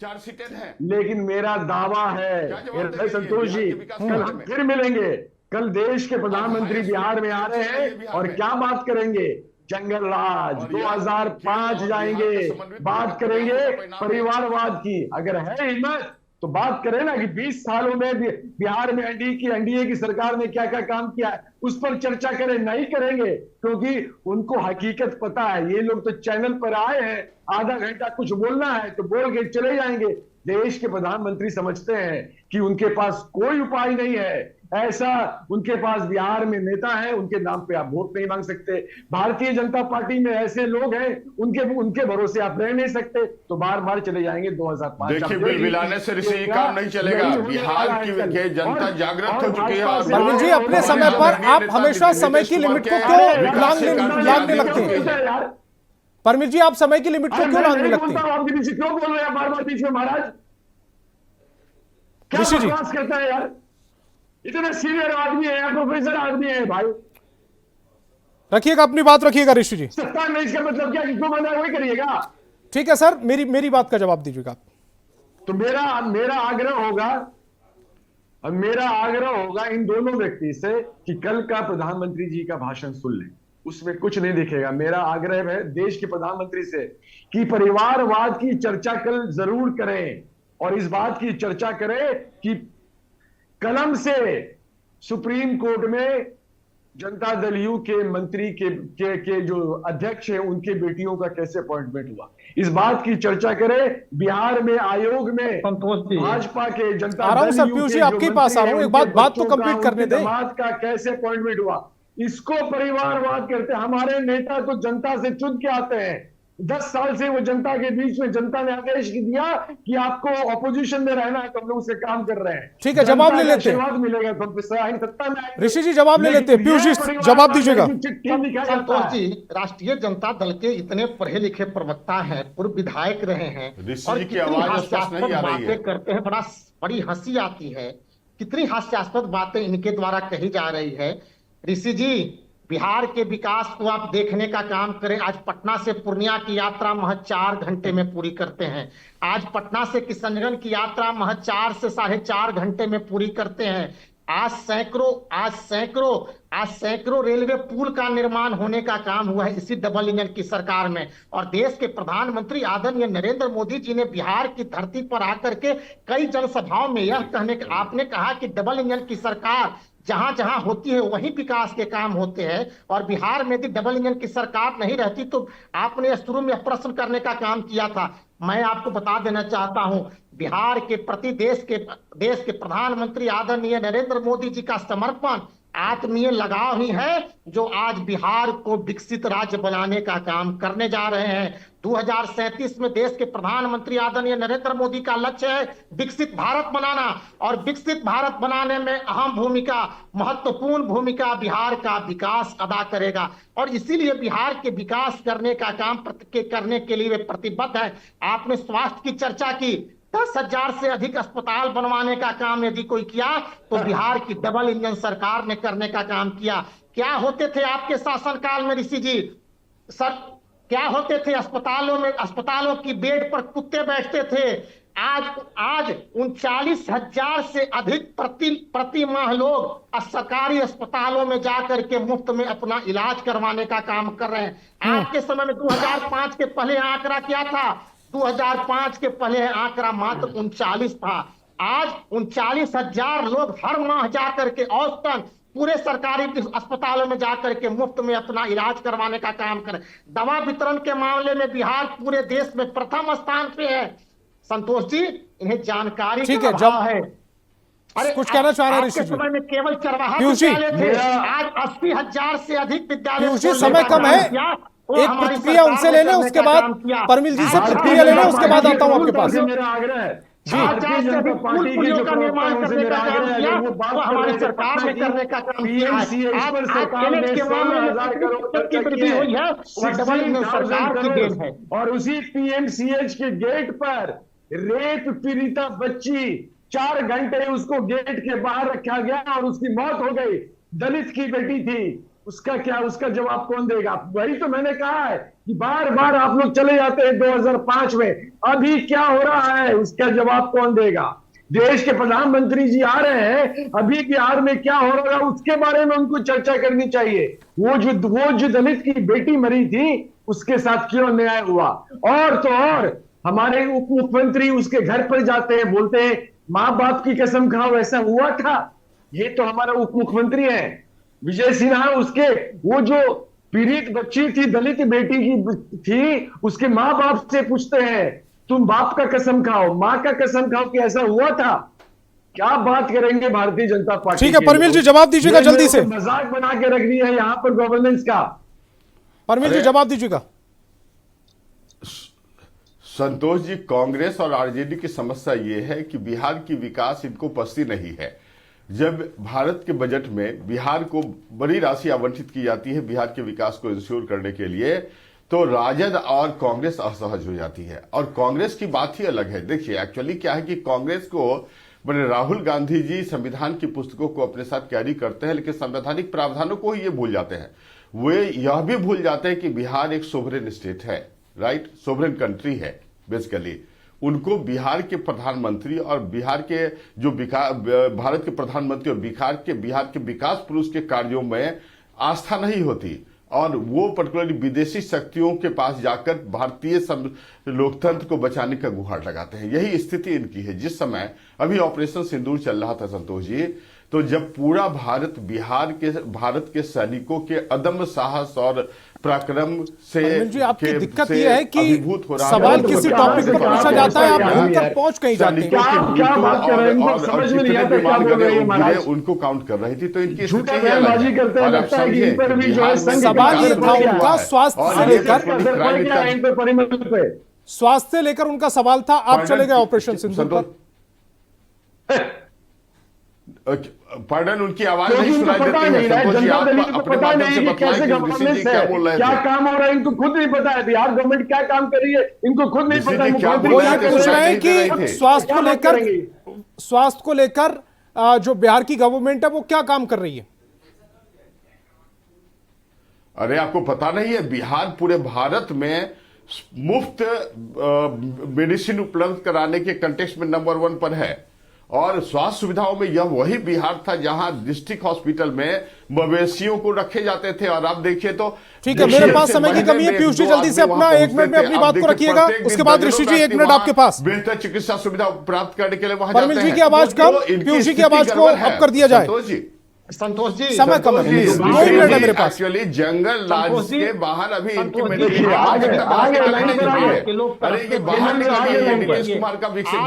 4 सीटें हैं। लेकिन मेरा दावा है संतोष जी, कल हम फिर मिलेंगे। कल देश के प्रधानमंत्री बिहार में आ रहे हैं और क्या बात करेंगे? जंगल राज 2005 जाएंगे, बात करेंगे परिवारवाद की। अगर है हिम्मत तो बात करें ना कि 20 सालों में बिहार में एनडीए की सरकार ने क्या क्या काम किया है, उस पर चर्चा करें। नहीं करेंगे क्योंकि उनको हकीकत पता है। ये लोग तो चैनल पर आए हैं, आधा घंटा कुछ बोलना है तो बोल के चले जाएंगे। देश के प्रधानमंत्री समझते हैं कि उनके पास कोई उपाय नहीं है। ऐसा उनके पास बिहार में नेता है, उनके नाम पे आप वोट नहीं मांग सकते। भारतीय जनता पार्टी में ऐसे लोग हैं, उनके भरोसे आप रह नहीं सकते, तो बार बार चले जाएंगे 2005। देखिए बिल बिलाने से ऋषि काम नहीं चलेगा। बिहार की जनता जागृत हो चुकी है। परमिल जी अपने समय पर आप हमेशा समय की लिमिट को क्यों लांघने लगते हैं? परमिल जी आप समय की लिमिट को क्यों लांघने लगते हैं? आपके पीछे क्यों बोल रहे हैं बार बार बीच में महाराज? क्या ऋषि जी बकवास करता है यार? इतने सीनियर आदमी है, प्रोफेसर आदमी है भाई। रखिएगा अपनी बात रखिएगा ऋषि जी। सत्ता में इसका मतलब क्या कि जो बना वही करिएगा? ठीक है सर, मेरी बात का जवाब दीजिएगा। तो मेरा आग्रह होगा इन दोनों व्यक्ति से कि कल का प्रधानमंत्री जी का भाषण सुन लें, उसमें कुछ नहीं दिखेगा। मेरा आग्रह है देश के प्रधानमंत्री से कि परिवारवाद की चर्चा कल जरूर करें और इस बात की चर्चा करें कि कलम से सुप्रीम कोर्ट में जनता दल यू के मंत्री के जो अध्यक्ष हैं उनके बेटियों का कैसे अपॉइंटमेंट हुआ, इस बात की चर्चा करें। बिहार में आयोग में भाजपा के जनता दल सर पीयूष जी आपके पास आ रहा हूं, एक बात तो कंप्लीट करने दें। बात का कैसे अपॉइंटमेंट हुआ, इसको परिवारवाद करते हैं। हमारे नेता तो जनता से चुन के आते हैं। 10 साल से वो जनता के बीच में, जनता ने आदेश दिया कि आपको ऑपोजिशन में रहना है तो हम लोग उससे काम कर रहे हैं। ठीक है, जवाब ले लेते हैं, मिलेगा तो सत्ता में। ऋषि जी जवाब ले लेते हैं, पीयूष जी जवाब दीजिएगा। संतोष जी राष्ट्रीय जनता दल के इतने पढ़े लिखे प्रवक्ता हैं, पूर्व विधायक रहे हैं और कितनी हास्यास्पद बातें करते हैं, बड़ी हंसी आती है। कितनी हास्यास्पद बातें इनके द्वारा कही जा रही है। ऋषि जी बिहार के विकास को आप देखने का काम करें। आज पटना से पूर्णिया की यात्रा महज 4 घंटे में पूरी करते हैं। आज पटना से किशनगंज की यात्रा महज 4 से 4.5 घंटे में पूरी करते हैं। आज सैकड़ों रेलवे पुल का निर्माण होने का काम हुआ है इसी डबल इंजन की सरकार में। और देश के प्रधानमंत्री आदरणीय नरेंद्र मोदी जी ने बिहार की धरती पर आकर के कई जनसभाओं में यह कहने का आपने कहा कि डबल इंजन की सरकार जहां जहां होती है वहीं विकास के काम होते हैं, और बिहार में यदि डबल इंजन की सरकार नहीं रहती तो आपने शुरू में प्रश्न करने का काम किया था। मैं आपको बता देना चाहता हूं, बिहार के प्रति देश के प्रधानमंत्री आदरणीय नरेंद्र मोदी जी का समर्पण, आत्मीय लगाव ही है जो आज बिहार को विकसित राज्य बनाने का काम करने जा रहे हैं। 2037 में देश के प्रधानमंत्री आदरणीय नरेंद्र मोदी का लक्ष्य है विकसित भारत बनाना, और विकसित भारत बनाने में महत्वपूर्ण भूमिका बिहार का विकास अदा करेगा। और इसीलिए बिहार के विकास करने का काम करने के लिए वे प्रतिबद्ध है। आपने स्वास्थ्य की चर्चा की, 10,000 से अधिक अस्पताल बनवाने का काम यदि कोई किया तो बिहार की डबल इंजन सरकार ने करने का काम किया। क्या होते थे आपके शासनकाल में ऋषि जी सर, क्या होते थे अस्पतालों की बेड पर कुत्ते बैठते थे। आज 39,000 से अधिक प्रति माह लोग सरकारी अस्पतालों में जाकर के मुफ्त में अपना इलाज करवाने का काम कर रहे हैं। आपके समय में 2005 के पहले आंकड़ा क्या था? 2005 के पहले आंकड़ा मात्र 39 था। आज 39,000 लोग हर माह जाकर के औसतन पूरे सरकारी अस्पतालों में जाकर के मुफ्त में अपना इलाज करवाने का काम करें। दवा वितरण के मामले में बिहार पूरे देश में प्रथम स्थान पे है। संतोष जी, इन्हें जानकारी ठीक का है, अभाव है। अरे कुछ कहना चाह रहे हैं ऋषि आपके जी? समय में केवल चरवाहा पीयूष जी, विद्यालय थे, आज 80,000 से अधिक विद्यालय पीयूष जी, खोलने समय का कम काम है। किया। एक प्रतिक्रिया उनसे ले लें, उसके बाद परमिल जी से प्रतिक्रिया ले लें, उसके बाद आता हूं आपके पास। मेरा आग्रह है जी, भारतीय जनता पार्टी की जो का निर्माण प्रवक्ता करने का काम है, किया, वो बात वो हमारी कर रहे सरकार ने थे करने का काम किया है। PMCH पर सरकार आज ने NH के मामले में 16,000 करोड़ प्रतिशत की खर्च वृद्धि किए हुई है, वह डबल इंजन सरकार की देन है। और उसी PMCH के गेट पर रेप पीड़िता बच्ची 4 घंटे उसको गेट के बाहर रखा गया और उसकी मौत हो गई। दलित की बेटी थी, उसका क्या, उसका जवाब कौन देगा? वही तो मैंने कहा है कि बार बार आप लोग चले जाते हैं 2005 में, अभी क्या हो रहा है उसका जवाब कौन देगा? देश के प्रधानमंत्री जी आ रहे हैं, अभी बिहार में क्या हो रहा है उसके बारे में उनको चर्चा करनी चाहिए। वो जो दलित की बेटी मरी थी उसके साथ क्यों अन्याय हुआ? और तो और हमारे उप मुख्यमंत्री उसके घर पर जाते हैं, बोलते हैं माँ बाप की कसम खाओ ऐसा हुआ था। ये तो हमारा उप मुख्यमंत्री है विजय सिन्हा, उसके वो जो पीड़ित बच्ची थी, दलित बेटी की थी, उसके माँ बाप से पूछते हैं तुम बाप का कसम खाओ, माँ का कसम खाओ कि ऐसा हुआ था। क्या बात करेंगे भारतीय जनता पार्टी? ठीक है परमिल जी, जवाब दीजिएगा जल्दी से। मजाक बना के रख दिया है यहाँ पर गवर्नेंस का। परमिल जी जवाब दीजिएगा। संतोष जी, कांग्रेस और आरजेडी की समस्या ये है कि बिहार की विकास इनको पसंद नहीं है। जब भारत के बजट में बिहार को बड़ी राशि आवंटित की जाती है बिहार के विकास को इंश्योर करने के लिए, तो राजद और कांग्रेस असहज हो जाती है। और कांग्रेस की बात ही अलग है। देखिए एक्चुअली क्या है कि कांग्रेस को बड़े राहुल गांधी जी संविधान की पुस्तकों को अपने साथ कैरी करते हैं, लेकिन संवैधानिक प्रावधानों को ही ये भूल जाते हैं। वे यह भी भूल जाते हैं कि बिहार एक सोवरेन स्टेट है, राइट, सोवरेन कंट्री है बेसिकली। उनको बिहार के प्रधानमंत्री और बिहार के जो भारत के प्रधानमंत्री और बिहार के विकास पुरुष के कार्यों में आस्था नहीं होती, और वो पर्टिकुलरली विदेशी शक्तियों के पास जाकर भारतीय लोकतंत्र को बचाने का गुहार लगाते हैं। यही स्थिति इनकी है। जिस समय अभी ऑपरेशन सिंदूर चल रहा था संतोष जी, तो जब पूरा भारत भारत के सैनिकों के अदम्य साहस और पराक्रम से जी, आपकी दिक्कत यह है कि अभिभूत हो रहा सवाल है। किसी टॉपिक पर पूछा जाता है, आप वहीं तक पहुंच कहीं जाते हैं। क्या बात कर रहे हैं? समझ में नहीं आता क्या बोल रहे हैं महाराज। उनको काउंट कर रही थी, तो इनकी झूठा बयानबाजी करते हैं, लगता है कि इन पर भी जो है सवाल ये था उनका स्वास्थ्य से लेकर, स्वास्थ्य से लेकर उनका सवाल था। आप चले गए ऑपरेशन सिंदूर पर। पार्डन, उनकी आवाज नहीं सुनाई देती है। संतोष जी, आप अपने माध्यम से बताएं कि ऋषि जी क्या बोल रहे थे। क्या काम हो रहा है इनको खुद नहीं पता है। बिहार गवर्नमेंट क्या काम कर रही है इनको खुद नहीं पता है। क्या वो ये पूछ रहे हैं कि स्वास्थ्य को लेकर जो बिहार की गवर्नमेंट है वो क्या काम कर रही है। अरे आपको पता नहीं है, बिहार पूरे भारत में मुफ्त मेडिसिन उपलब्ध कराने के कंटेक्स्ट में नंबर 1 पर है। और स्वास्थ्य सुविधाओं में यह वही बिहार था जहां डिस्ट्रिक्ट हॉस्पिटल में मवेशियों को रखे जाते थे। और आप देखिए तो ठीक है, मेरे पास समय की कमी है। पीयूष जी जल्दी से अपना 1 मिनट में अपनी बात को रखिएगा, उसके बाद ऋषि जी 1 मिनट आपके पास। बेहतर चिकित्सा सुविधा प्राप्त करने के लिए वहां परमिल जी की आवाज कम, पीयूष जी की आवाज को अब कर दिया जाए। संतोष जी, समय कम है, 2 मिनट है मेरे पास। एक्चुअली जंगल राज के बाहर अभी आगे अरे ये बाहर नीतीश कुमार का विकसित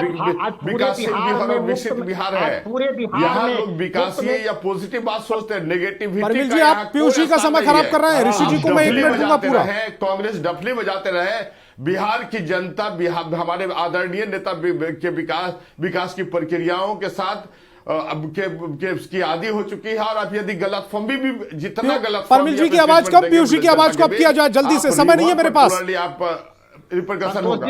बिहार है। यहाँ लोग विकासीय या पॉजिटिव बात सोचते हैं, नेगेटिविटी। परमिल जी आप पीयूष जी का समय खराब कर रहे हैं, ऋषि जी को मैं 1 मिनट दूंगा पूरा। कांग्रेस डफली बजाते रहे, बिहार की जनता हमारे आदरणीय नेता के विकास की प्रक्रियाओं के साथ अब के आदि हो चुकी है। और अब यदि गलतफहमी भी जितना गलत, परमिल जी की आवाज कम, पीयूष जी की आवाज को अब किया जाए जल्दी से, समय नहीं है मेरे पास। आप रिपरकशन होगा।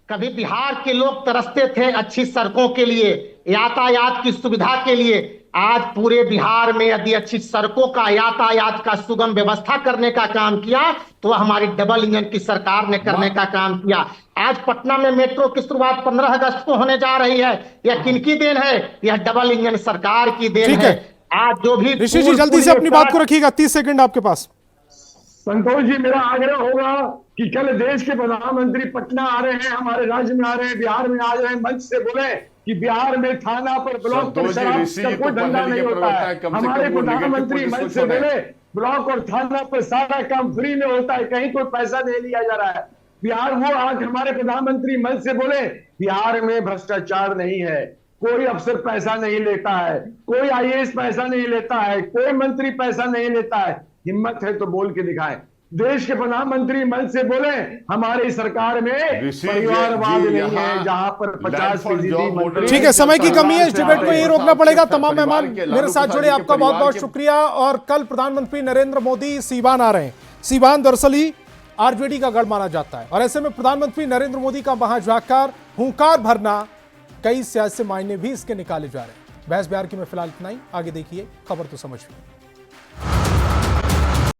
कभी बिहार के लोग तरसते थे अच्छी सड़कों के लिए, यातायात की सुविधा के लिए। आज पूरे बिहार में यदि अच्छी सड़कों का, यातायात का सुगम व्यवस्था करने का काम किया तो हमारी डबल इंजन की सरकार ने करने का काम किया। आज पटना में मेट्रो की शुरुआत 15 अगस्त को होने जा रही है। यह किनकी देन है? यह डबल इंजन सरकार की देन है। आज जो भी ऋषि जी जल्दी से अपनी बात को रखिएगा, 30 सेकंड आपके पास। संतोष जी, मेरा आग्रह होगा कि कल देश के प्रधानमंत्री पटना आ रहे हैं, हमारे राज्य में आ रहे हैं, बिहार में आ रहे हैं, मंच से बोले कि बिहार में थाना पर, ब्लॉक पर शराब का कोई धंधा नहीं होता है। हमारे प्रधानमंत्री मंच से बोले ब्लॉक और थाना पर सारा काम फ्री में होता है, कहीं कोई पैसा नहीं लिया जा रहा है। बिहार वो आज हमारे प्रधानमंत्री मंच से बोले बिहार में भ्रष्टाचार नहीं है, कोई अफसर पैसा नहीं लेता है, कोई आईएएस पैसा नहीं लेता है, कोई मंत्री पैसा नहीं लेता है। हिम्मत है तो बोल के दिखाएं। देश के प्रधानमंत्री मंच से बोले हमारी सरकार में परिवारवाद नहीं है, जहां पर 50%। ठीक है, समय की कमी है, इस डिबेट को यही रोकना पड़ेगा। तमाम मेहमान मेरे साथ जुड़े, आपका बहुत बहुत शुक्रिया। और कल प्रधानमंत्री नरेंद्र मोदी सीवान आ रहे हैं। सीवान दरअसल ही आरजेडी का गढ़ माना जाता है, और ऐसे में प्रधानमंत्री नरेंद्र मोदी का वहां जाकर हुंकार भरना, कई सियासी मायने भी इसके निकाले जा रहे हैं। बहस बिहार की में फिलहाल इतना ही, आगे देखिए खबर तो समझिए।